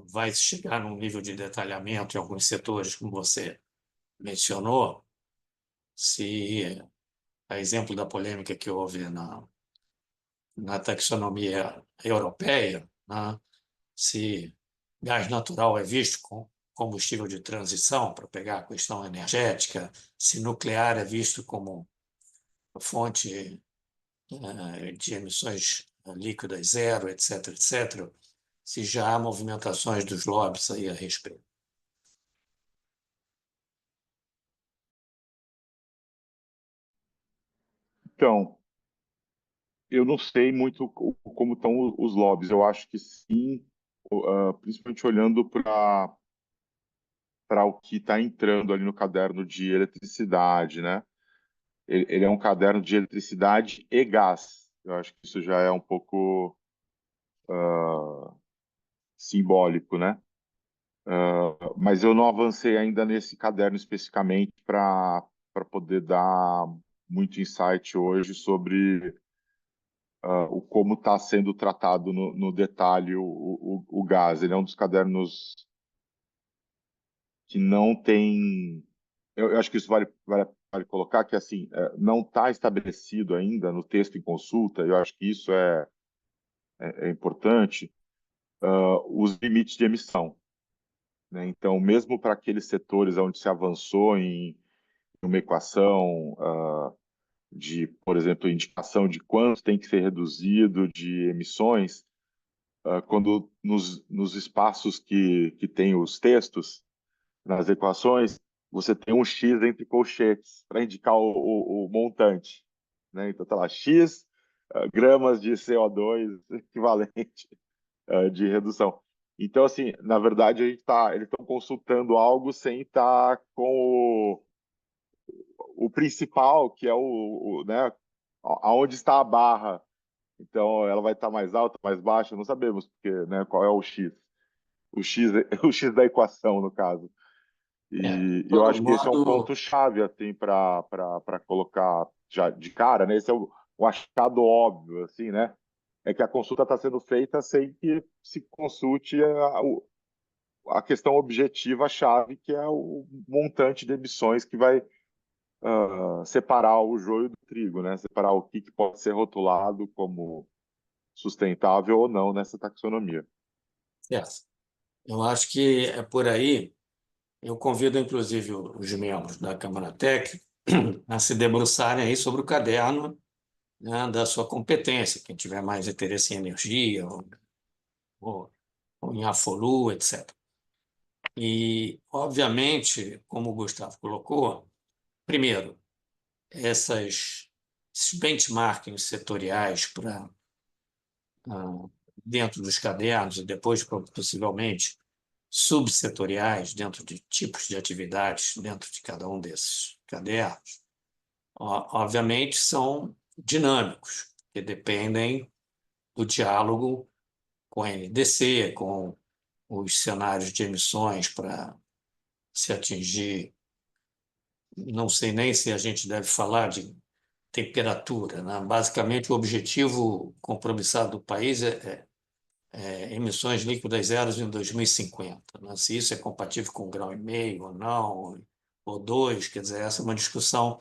vai chegar num nível de detalhamento em alguns setores, como você mencionou, se, a exemplo da polêmica que houve na taxonomia europeia, né, se gás natural é visto como combustível de transição, para pegar a questão energética, se nuclear é visto como fonte de emissões líquidas zero, etc., etc., se já há movimentações dos lobbies aí a respeito. Então, eu não sei muito como estão os lobbies. Eu acho que sim, principalmente olhando para o que está entrando ali no caderno de eletricidade, né? Ele é um caderno de eletricidade e gás. Eu acho que isso já é um pouco simbólico, né? Mas eu não avancei ainda nesse caderno especificamente para poder dar muito insight hoje sobre o como está sendo tratado no detalhe o gás. Ele é um dos cadernos que não tem. Eu acho que isso vale colocar que assim não está estabelecido ainda no texto em consulta. Eu acho que isso é importante. Os limites de emissão, né? Então, mesmo para aqueles setores onde se avançou em uma equação de, por exemplo, indicação de quanto tem que ser reduzido de emissões, quando nos espaços que tem os textos, nas equações, você tem um X entre colchetes para indicar o montante, né? Então, tá lá, X gramas de CO2 equivalente de redução. Então, assim, na verdade, eles estão consultando algo sem estar com o principal, que é né, aonde está a barra. Então, ela vai estar mais alta, mais baixa, não sabemos porque, né, qual é o X. O X, o X da equação, no caso. De E eu todo acho que esse é um modo, ponto-chave assim, para colocar já de cara, né? Esse é o achado óbvio, assim, né? É que a consulta está sendo feita sem que se consulte a questão objetiva, chave, que é o montante de emissões que vai separar o joio do trigo, né? Separar o que pode ser rotulado como sustentável ou não nessa taxonomia. certo. Eu acho que é por aí. Eu convido, inclusive, os membros da Câmara Técnica a se debruçarem aí sobre o caderno, né, da sua competência, quem tiver mais interesse em energia ou em Afolu, etc. E, obviamente, como o Gustavo colocou, primeiro, esses benchmarkings setoriais para dentro dos cadernos e depois, possivelmente, subsetoriais dentro de tipos de atividades dentro de cada um desses cadernos, obviamente são dinâmicos, que dependem do diálogo com a NDC, com os cenários de emissões para se atingir. Não sei nem se a gente deve falar de temperatura, né? Basicamente, o objetivo compromissado do país é emissões líquidas zeros em 2050, né? Se isso é compatível com 1,5 graus ou não, ou 2, quer dizer, essa é uma discussão,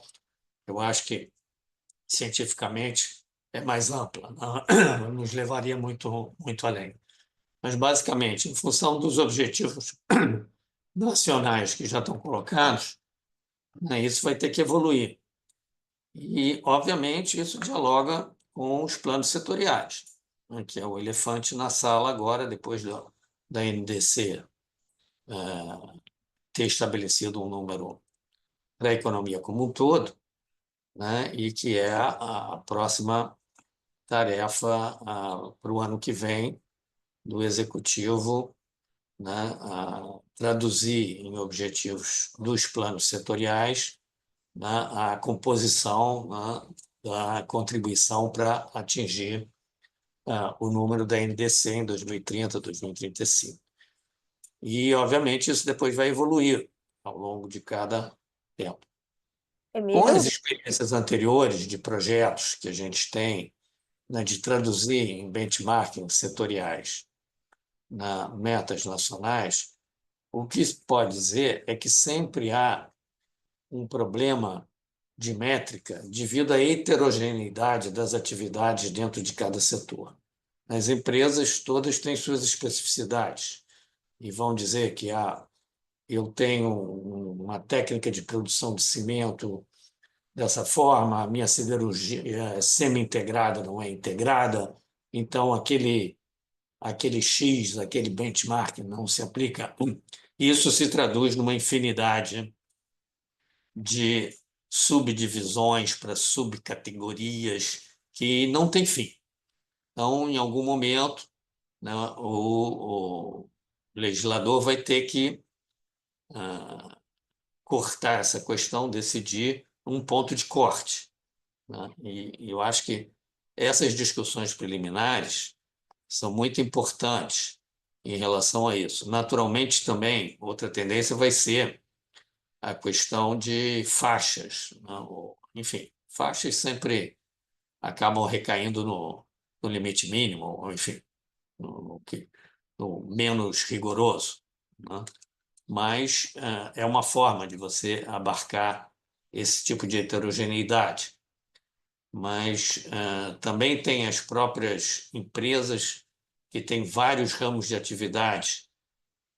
eu acho que cientificamente é mais ampla, não nos levaria muito, muito além. Mas, basicamente, em função dos objetivos nacionais que já estão colocados, né, isso vai ter que evoluir. E, obviamente, isso dialoga com os planos setoriais, né, que é o elefante na sala agora, depois da NDC ter estabelecido um número para a economia como um todo, né, e que é a próxima tarefa para o ano que vem do executivo, né, a traduzir em objetivos dos planos setoriais, né, a composição, né, da contribuição para atingir o número da NDC em 2030, 2035. E, obviamente, isso depois vai evoluir ao longo de cada tempo. Com as Emílio, experiências anteriores de projetos que a gente tem, né, de traduzir em benchmarking setoriais na metas nacionais, o que se pode dizer é que sempre há um problema de métrica devido à heterogeneidade das atividades dentro de cada setor. As empresas todas têm suas especificidades e vão dizer que eu tenho uma técnica de produção de cimento dessa forma, a minha siderurgia é semi-integrada, não é integrada, então aquele X, aquele benchmark não se aplica. Isso se traduz numa infinidade de subdivisões para subcategorias que não tem fim. Então, em algum momento, né, o legislador vai ter que cortar essa questão, decidir um ponto de corte, né? E eu acho que essas discussões preliminares são muito importantes em relação a isso. Naturalmente, também, outra tendência vai ser a questão de faixas, né? Enfim, faixas sempre acabam recaindo no limite mínimo, ou, enfim, no menos rigoroso, né? Mas é uma forma de você abarcar esse tipo de heterogeneidade. Mas também tem as próprias empresas que têm vários ramos de atividade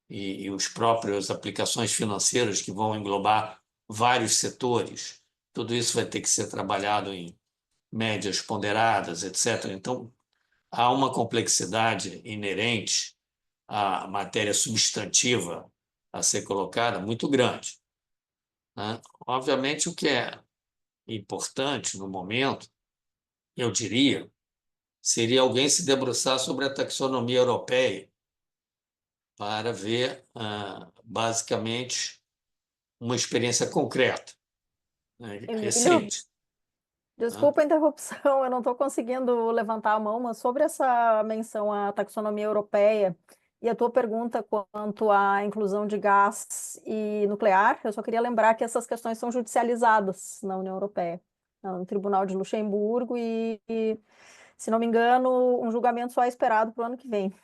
e os próprios aplicações financeiras que vão englobar vários setores. Tudo isso vai ter que ser trabalhado em médias ponderadas, etc. Então, há uma complexidade inerente à matéria substantiva a ser colocada muito grande, né? Obviamente, o que é importante no momento, eu diria, seria alguém se debruçar sobre a taxonomia europeia para ver, basicamente, uma experiência concreta, né, Emílio, recente, né? desculpa a interrupção, eu não estou conseguindo levantar a mão, mas sobre essa menção à taxonomia europeia e a tua pergunta quanto à inclusão de gás e nuclear, eu só queria lembrar que essas questões são judicializadas na União Europeia, no Tribunal de Luxemburgo e, se não me engano, um julgamento só é esperado para o ano que vem.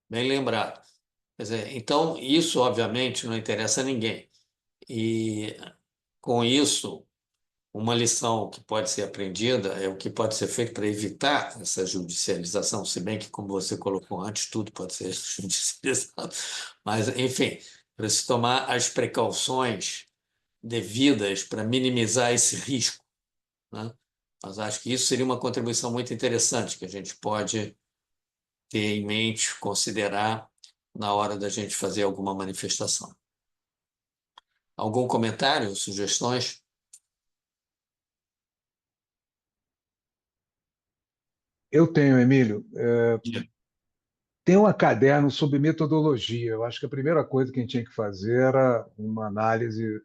Bem lembrado. Quer dizer, então, isso, obviamente, não interessa a ninguém. E, com isso, uma lição que pode ser aprendida é o que pode ser feito para evitar essa judicialização, se bem que, como você colocou antes, tudo pode ser judicializado. Mas, enfim, para se tomar as precauções devidas para minimizar esse risco, né? Mas acho que isso seria uma contribuição muito interessante que a gente pode ter em mente, considerar na hora da gente fazer alguma manifestação. Algum comentário, sugestões? Eu tenho, Emílio, tem um caderno sobre metodologia. Eu acho que a primeira coisa que a gente tinha que fazer era uma análise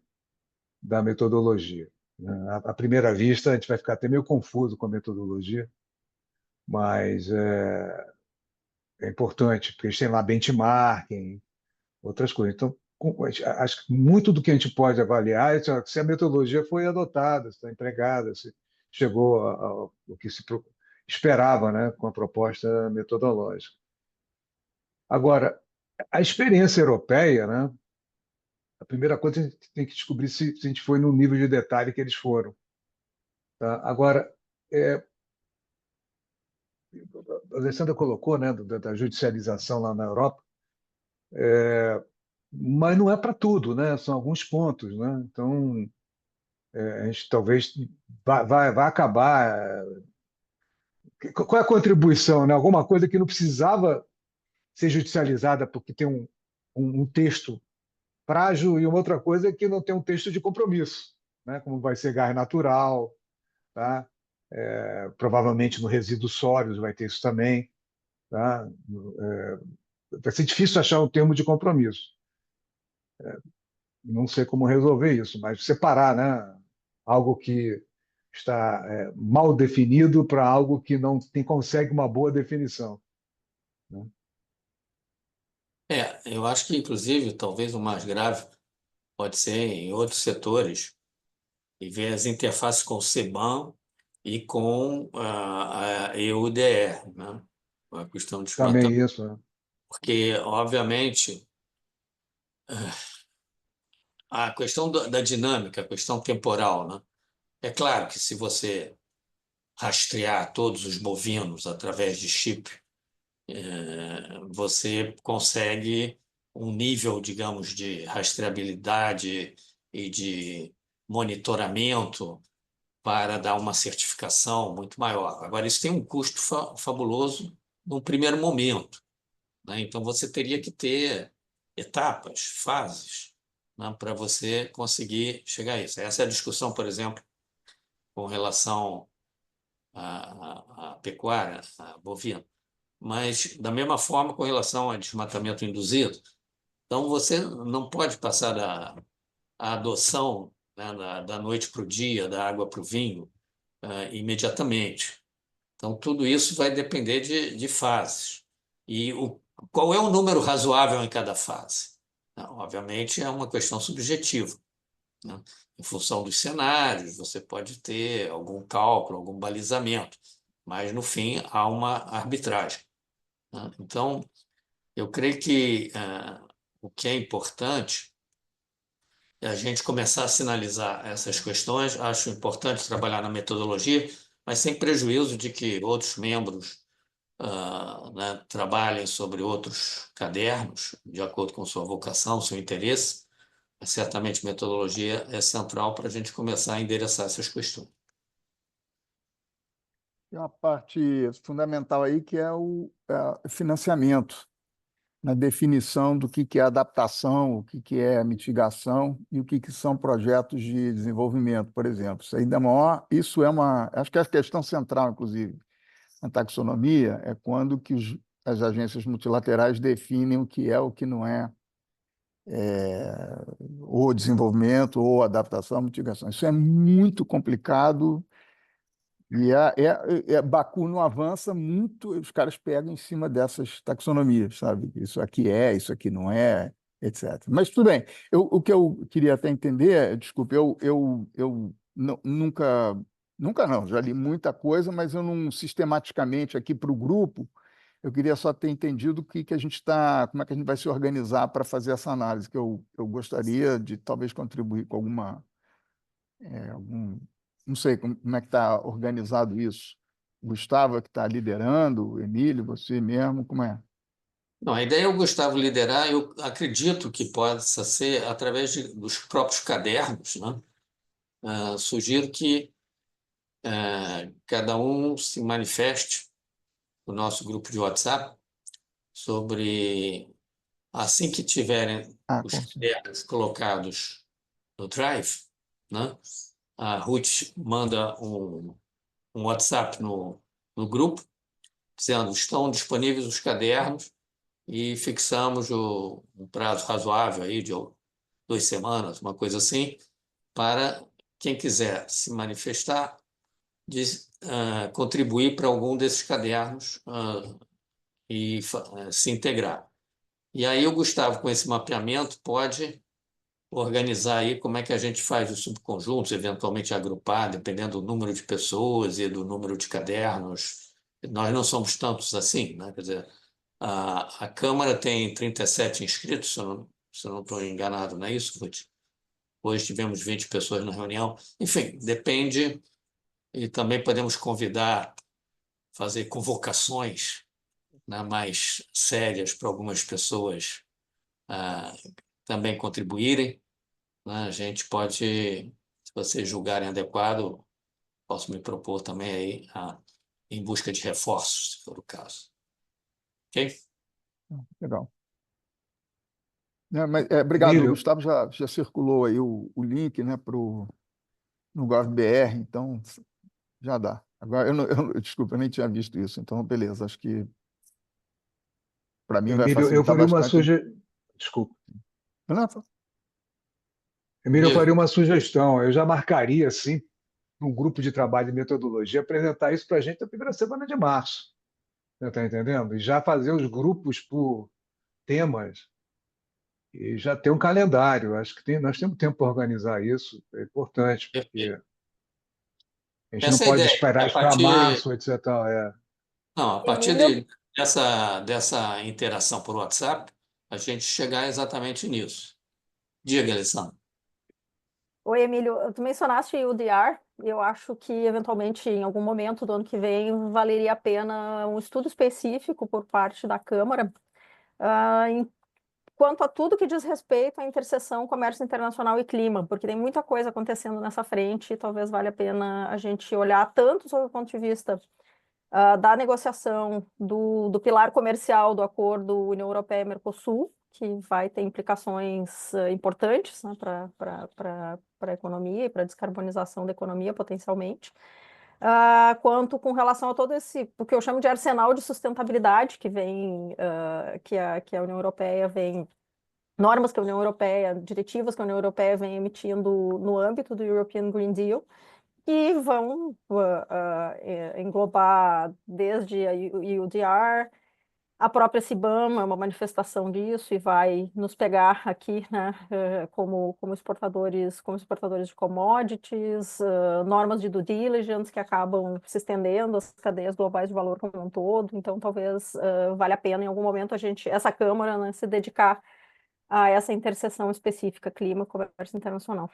da metodologia, né? À primeira vista, a gente vai ficar até meio confuso com a metodologia, mas é importante, porque a gente tem lá benchmarking, outras coisas. Então, acho que muito do que a gente pode avaliar é se a metodologia foi adotada, se está empregada, se chegou ao que se esperava, né, com a proposta metodológica. Agora, a experiência europeia, né, a primeira coisa a gente tem que descobrir se a gente foi no nível de detalhe que eles foram. Tá? Agora, a Alessandra colocou, né, da judicialização lá na Europa. mas não é para tudo, né? São alguns pontos, né? Então, a gente talvez vai acabar. Qual é a contribuição, né? Alguma coisa que não precisava ser judicializada porque tem um texto frágil e uma outra coisa é que não tem um texto de compromisso, né? Como vai ser gás natural, tá? Provavelmente no resíduos sólidos vai ter isso também, tá? Vai ser difícil achar um termo de compromisso. Não sei como resolver isso, mas separar, né? Algo que está mal definido para algo que não consegue uma boa definição, né? Eu acho que, inclusive, talvez o mais grave pode ser em outros setores, e ver as interfaces com o CBAM e com a EUDR, né? A questão de Também desmatamento. isso, né? Porque, obviamente, a questão da dinâmica, a questão temporal, né? É claro que se você rastrear todos os bovinos através de chip, você consegue um nível, digamos, de rastreabilidade e de monitoramento para dar uma certificação muito maior. Agora, isso tem um custo fabuloso num primeiro momento, né? Então, você teria que ter etapas, fases, né, para você conseguir chegar a isso. Essa é a discussão, por exemplo, com relação à pecuária, à bovina. Mas, da mesma forma, com relação ao desmatamento induzido, então você não pode passar a adoção, né, da noite para o dia, da água para o vinho, imediatamente. Então, tudo isso vai depender de fases. E qual é o número razoável em cada fase? Não, obviamente, é uma questão subjetiva, né? Em função dos cenários, você pode ter algum cálculo, algum balizamento, mas, no fim, há uma arbitragem, né? Então, eu creio que o que é importante é a gente começar a sinalizar essas questões. Acho importante trabalhar na metodologia, mas sem prejuízo de que outros membros, né, trabalhem sobre outros cadernos, de acordo com sua vocação, seu interesse. Mas certamente metodologia é central para a gente começar a endereçar essas questões. Tem uma parte fundamental aí que é o financiamento, na definição do que é adaptação, o que é mitigação e o que são projetos de desenvolvimento, por exemplo. Isso aí dá maior, isso é acho que é a questão central, inclusive, na taxonomia, é quando que as agências multilaterais definem o que é, o que não é, ou desenvolvimento, ou adaptação, mitigação. Isso é muito complicado. E Baku não avança muito, os caras pegam em cima dessas taxonomias, sabe? Isso aqui não é, etc. Mas tudo bem. O que eu queria até entender, desculpe, eu nunca não, já li muita coisa, mas eu não sistematicamente aqui para o grupo, eu queria só ter entendido que a gente como é que a gente vai se organizar para fazer essa análise, que eu gostaria de talvez contribuir com algum, não sei como é que está organizado isso. Gustavo é que está liderando, Emílio, você mesmo, como é? Não, a ideia é o Gustavo liderar. Eu acredito que possa ser através dos próprios cadernos, né? Sugiro que cada um se manifeste no nosso grupo de WhatsApp sobre, assim que tiverem os Com certeza. cadernos colocados no Drive, né? A Ruth manda um WhatsApp no grupo, dizendo: estão disponíveis os cadernos, e fixamos um prazo razoável aí de 2 semanas, uma coisa assim, para quem quiser se manifestar, contribuir para algum desses cadernos, e se integrar. E aí o Gustavo, com esse mapeamento, pode organizar aí como é que a gente faz os subconjuntos, eventualmente agrupar, dependendo do número de pessoas e do número de cadernos. Nós não somos tantos assim, né? Quer dizer, a Câmara tem 37 inscritos, se eu não estou enganado, não é isso, Ruth? Hoje tivemos 20 pessoas na reunião. Enfim, depende, e também podemos convidar, fazer convocações, né, mais sérias para algumas pessoas também contribuírem, né? A gente pode, se vocês julgarem adequado, posso me propor também aí em busca de reforços, se for o caso. Ok? Legal. Mas, obrigado, o Emílio, Gustavo já circulou aí o link, né, no GovBR, então já dá. Agora, desculpa, eu nem tinha visto isso, então beleza, acho que para mim vai Emílio, eu facilitar faria uma bastante. Desculpa. Não, Emílio, eu Diga. faria uma sugestão. Eu já marcaria, assim, um grupo de trabalho de metodologia, apresentar isso para a gente na primeira semana de março. Você está entendendo? E já fazer os grupos por temas e já ter um calendário. Acho que nós temos tempo para organizar isso. É importante, Perfeito. porque a gente não Essa é a pode ideia. esperar A isso para partir, março, etc. É. não, a partir Emílio, dessa interação por WhatsApp, a gente chegar exatamente nisso. Diga, Alessandro. oi, Emílio, tu mencionaste o DR, e eu acho que, eventualmente, em algum momento do ano que vem, valeria a pena um estudo específico por parte da Câmara, quanto a tudo que diz respeito à interseção comércio internacional e clima, porque tem muita coisa acontecendo nessa frente e talvez valha a pena a gente olhar tanto sob o ponto de vista da negociação do pilar comercial do acordo União Europeia-Mercosul, que vai ter implicações importantes, né, para a economia e para a descarbonização da economia, potencialmente, quanto com relação a todo esse, o que eu chamo de arsenal de sustentabilidade que vem, que a União Europeia vem, normas que a União Europeia, diretivas que a União Europeia vem emitindo no âmbito do European Green Deal, que vão englobar desde a UDR, a própria CBAM é uma manifestação disso e vai nos pegar aqui, né, como exportadores de commodities, normas de due diligence que acabam se estendendo às cadeias globais de valor como um todo. Então, talvez valha a pena em algum momento essa Câmara, né, se dedicar a essa interseção específica, clima e comércio internacional.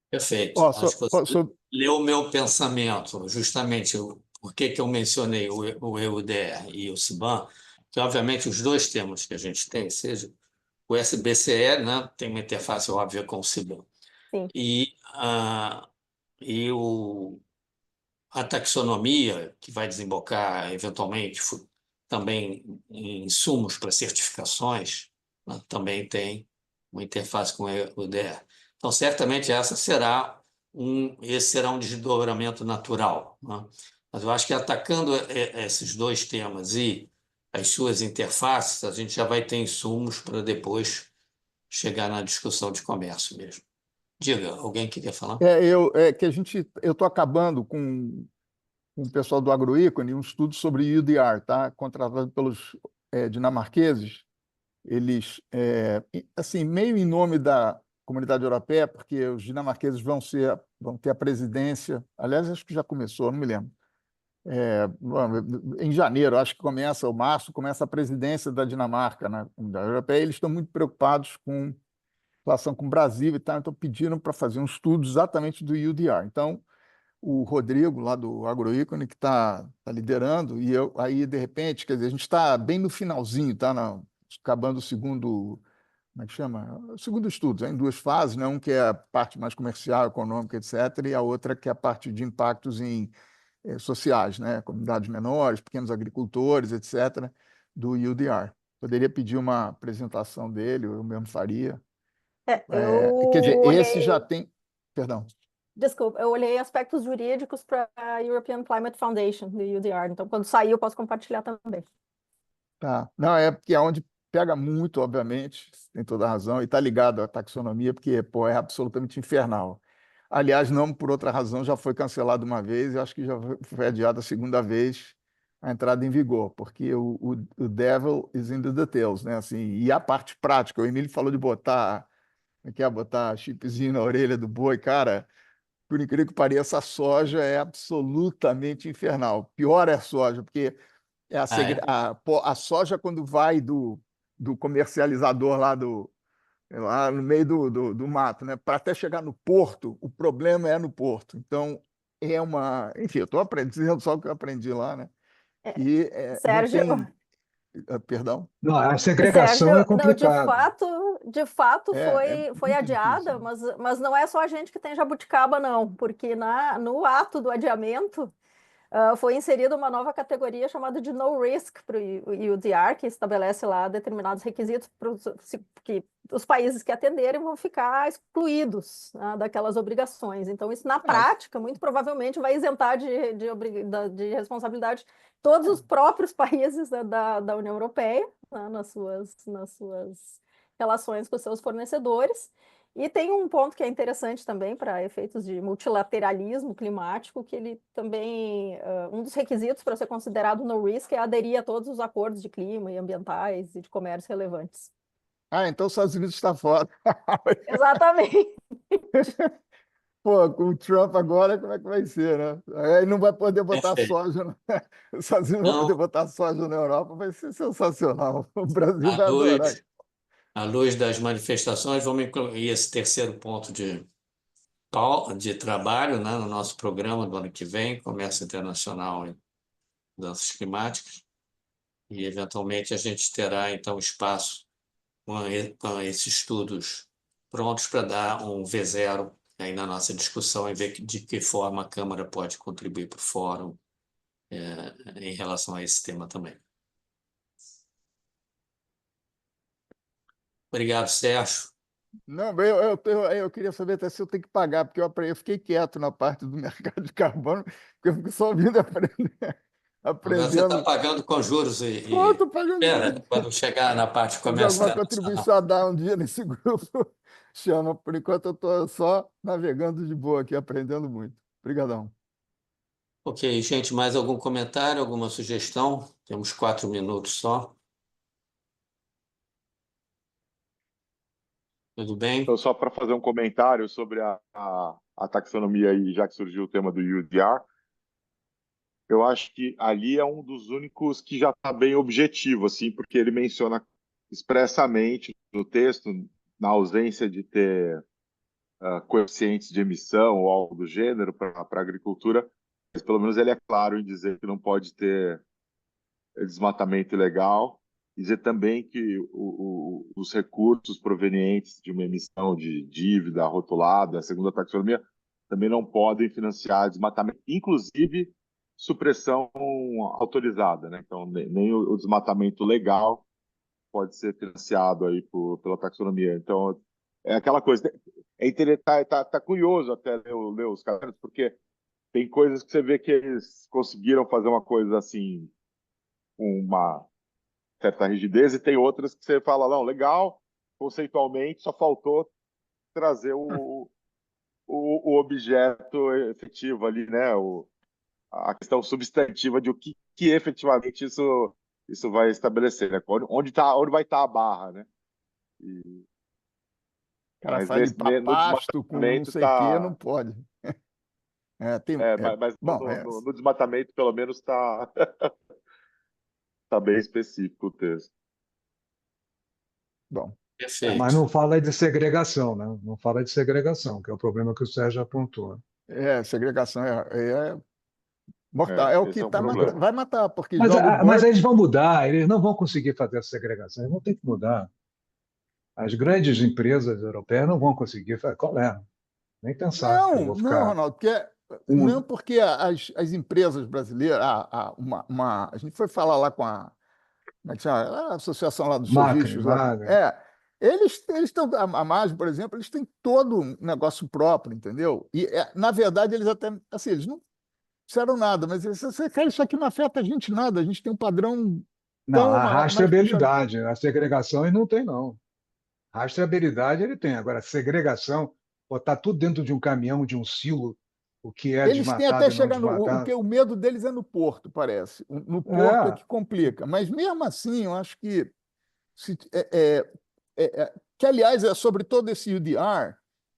Perfeito. Ó, Acho que você leu o meu pensamento, justamente por que eu mencionei o EUDR e o CBAM, que obviamente os dois temas que a gente tem, seja o SBCE, né, tem uma interface óbvia com o CBAM, Sim. e, a taxonomia, que vai desembocar eventualmente também em insumos para certificações, né, também tem uma interface com o EUDR. Então, certamente esse será um desdobramento natural, né? Mas eu acho que atacando esses dois temas e as suas interfaces, a gente já vai ter insumos para depois chegar na discussão de comércio mesmo. Diga, alguém que quer falar? eu estou acabando com o pessoal do Agroícone um estudo sobre UDR, tá? Contratado pelos dinamarqueses. Eles, assim, meio em nome da Comunidade Europeia, porque os dinamarqueses vão ter a presidência, aliás, acho que já começou, não me lembro. Em janeiro, acho que ou março, começa a presidência da Dinamarca na Comunidade Europeia. Eles estão muito preocupados com relação com o Brasil e tal, então pediram para fazer um estudo exatamente do UDR. Então, o Rodrigo, lá do Agroícone, que está liderando, e aí, de repente, quer dizer, a gente está bem no finalzinho, acabando o segundo, como é que chama? O segundo estudo, em duas fases, né? Um que é a parte mais comercial, econômica, etc., e a outra que é a parte de impactos sociais, né? Comunidades menores, pequenos agricultores, etc., do UDR. Poderia pedir uma apresentação dele, eu mesmo faria. Quer dizer, Eu esse já olhei, tem... Perdão. desculpa, eu olhei aspectos jurídicos para a European Climate Foundation, do UDR, então quando sair eu posso compartilhar também. Tá. Não, é porque é onde pega muito, obviamente, tem toda a razão, e está ligado à taxonomia, porque, pô, é absolutamente infernal. Aliás, não por outra razão, já foi cancelado uma vez, e acho que já foi adiada a segunda vez a entrada em vigor, porque o devil is in the details, né? Assim, e a parte prática, o Emílio falou de botar chipzinho na orelha do boi, cara, por incrível que pareça, a soja é absolutamente infernal. Pior é a soja, porque Ah, é? a soja, quando vai do comercializador lá no meio do mato, né, para até chegar no porto, o problema é no porto. Então, enfim, eu estou aprendendo só o que eu aprendi lá, né? Que não Sérgio, tem. Perdão? Não, a segregação é Sérgio, não, complicado. de fato muito foi difícil, adiada, né? mas não é só a gente que tem jabuticaba, não, porque no ato do adiamento foi inserida uma nova categoria chamada de no risk para o UDR, que estabelece lá determinados requisitos que os países que atenderem vão ficar excluídos, né, daquelas obrigações. Então, isso na É, prática, muito provavelmente, vai isentar de responsabilidade todos os próprios países da União Europeia, né, nas suas relações com os seus fornecedores. E tem um ponto que é interessante também para efeitos de multilateralismo climático, que ele também, um dos requisitos para ser considerado no risk é aderir a todos os acordos de clima e ambientais e de comércio relevantes. então os Estados Unidos está fora. Exatamente. Pô, com o Trump agora, como é que vai ser, né? Aí não vai poder botar Perfeito. soja, os Estados Unidos não vai poder Então, botar soja na Europa, vai ser sensacional. O Brasil à vai adorar. luz, à luz das manifestações, vamos incluir esse terceiro ponto de trabalho, né, no nosso programa do ano que vem, Comércio Internacional e Mudanças Climáticas, e eventualmente a gente terá então espaço com esses estudos prontos para dar um V0 aí na nossa discussão e ver de que forma a Câmara pode contribuir para o fórum em relação a esse tema também. Obrigado, Sérgio. Não, eu queria saber até se eu tenho que pagar, porque eu fiquei quieto na parte do mercado de carbono, porque eu fico só ouvindo e Agora você está aprendendo. pagando com juros Pô, e estou pagando espera, juros. quando chegar na parte de Fazer comércio alguma internacional. contribuição a dar um dia nesse grupo, chama. Por enquanto eu estou só navegando de boa aqui, aprendendo muito. Obrigadão. Ok, gente, mais algum comentário, alguma sugestão? Temos 4 minutos só. Tudo bem? Então, só para fazer um comentário sobre a taxonomia aí, já que surgiu o tema do UDR, eu acho que ali é um dos únicos que já está bem objetivo, assim, porque ele menciona expressamente no texto, na ausência de ter coeficientes de emissão ou algo do gênero para a agricultura, mas pelo menos ele é claro em dizer que não pode ter desmatamento ilegal, dizer também que os recursos provenientes de uma emissão de dívida rotulada, segundo a taxonomia, também não podem financiar desmatamento, inclusive supressão autorizada, né? Então, nem o desmatamento legal pode ser financiado aí pela taxonomia. Então, é aquela coisa. Tá curioso até ler os cadernos, porque tem coisas que você vê que eles conseguiram fazer uma coisa assim, com uma certa rigidez, e tem outras que você fala, não, legal, conceitualmente, só faltou trazer o objeto efetivo ali, né? A questão substantiva de o que efetivamente isso vai estabelecer, né? Onde vai estar a barra, né? O cara Mas faz limpar no pasto com não desmatamento sei o quê, tá. não pode. Mas Bom, no desmatamento, pelo menos, tá bem específico o texto. bom. Mas Perfeito. não fala de segregação, né? Não fala de segregação, que é o problema que o Sérgio apontou. Segregação é mortal. É o que Esse é um problema. vai matar, porque Mas, joga o mas bug. eles vão mudar, eles não vão conseguir fazer essa segregação, eles vão ter que mudar. As grandes empresas europeias não vão conseguir fazer. Qual é? Nem pensar que eu Não, vou não, ficar. Ronaldo, não porque as empresas brasileiras, a gente foi falar lá com como é que chama? A associação lá dos Macri, serviços lá. Maga. Eles estão, a MASG, por exemplo, eles têm todo um negócio próprio, entendeu? E, na verdade, eles até, assim, eles não disseram nada, mas isso aqui não afeta a gente nada, a gente tem um padrão Não, tão a mais puxado. rastreabilidade, a segregação ele não tem, não. Rastreabilidade ele tem. Agora, segregação, botar tudo dentro de um caminhão, de um silo, o que é Eles têm até desmatado e não chegar desmatado. o medo deles é no porto, parece. No porto é É, que complica. Mas mesmo assim, eu acho que que aliás é sobre todo esse UDR,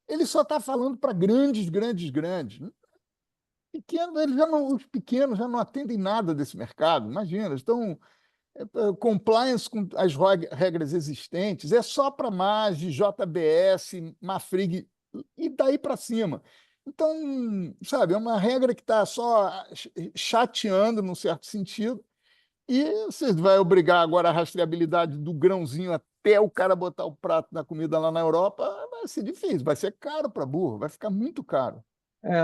ele só está falando para grandes, grandes, grandes. Pequeno, os pequenos já não atendem nada desse mercado. Imagina, estão compliance com as regras existentes, é só para MAGE, JBS, Mafrig e daí para cima. Então, sabe, é uma regra que está só chateando, num certo sentido, E você vai obrigar agora a rastreabilidade do grãozinho até o cara botar o prato na comida lá na Europa, vai ser difícil, vai ser caro para burro, vai ficar muito caro.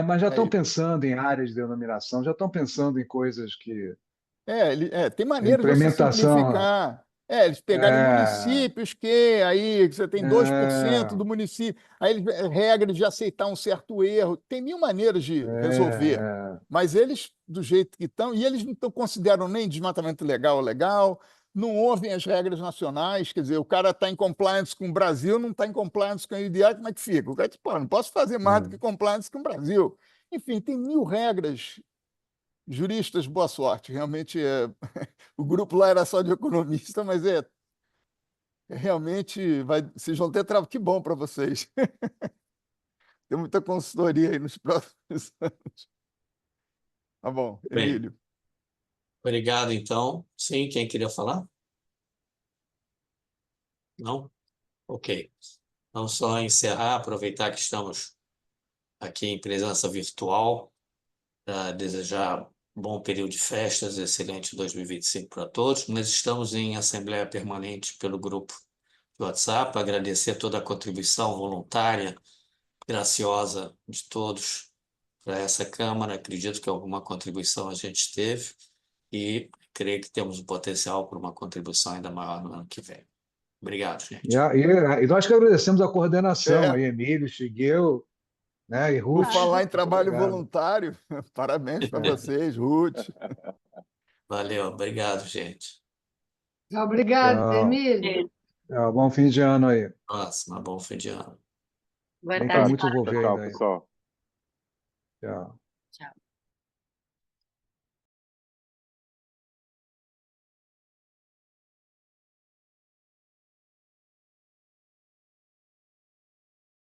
Mas já estão Aí, pensando em áreas de denominação, já estão pensando em coisas que tem a maneiras de você implementação. simplificar. Eles pegarem É, municípios que aí você tem 2% é, do município, aí regra de aceitar um certo erro. Tem mil maneiras de resolver, é, mas eles, do jeito que estão, e eles não consideram nem desmatamento legal, não ouvem as regras nacionais, quer dizer, o cara está em compliance com o Brasil, não está em compliance com a UDI, como é que fica? O cara diz, pô, não posso fazer mais do que compliance com o Brasil. Enfim, tem mil regras. Juristas, boa sorte. Realmente, o grupo lá era só de economista, mas realmente vocês vão ter trabalho. Que bom para vocês. Tem muita consultoria aí nos próximos anos. Tá bom, Bem, Emílio. obrigado, então. Sim, quem queria falar? Não? Ok. Vamos só encerrar, aproveitar que estamos aqui em presença virtual, para desejar bom período de festas, excelente 2025 para todos. Nós estamos em assembleia permanente pelo grupo do WhatsApp, agradecer toda a contribuição voluntária, graciosa de todos para essa Câmara. Acredito que alguma contribuição a gente teve e creio que temos o potencial para uma contribuição ainda maior no ano que vem. Obrigado, gente. e nós que agradecemos a coordenação É, aí, Emílio, Shigeu, né, e por Ruth. falar em Muito trabalho obrigado. voluntário, parabéns para vocês, Ruth. Valeu, obrigado, gente. Obrigada, Tchau. Emílio. Tchau. Bom fim de ano aí. Próxima, bom fim de ano. Boa Nem tarde, foi muito Tchau, envolver tchau, ainda aí. pessoal. Tchau. Tchau.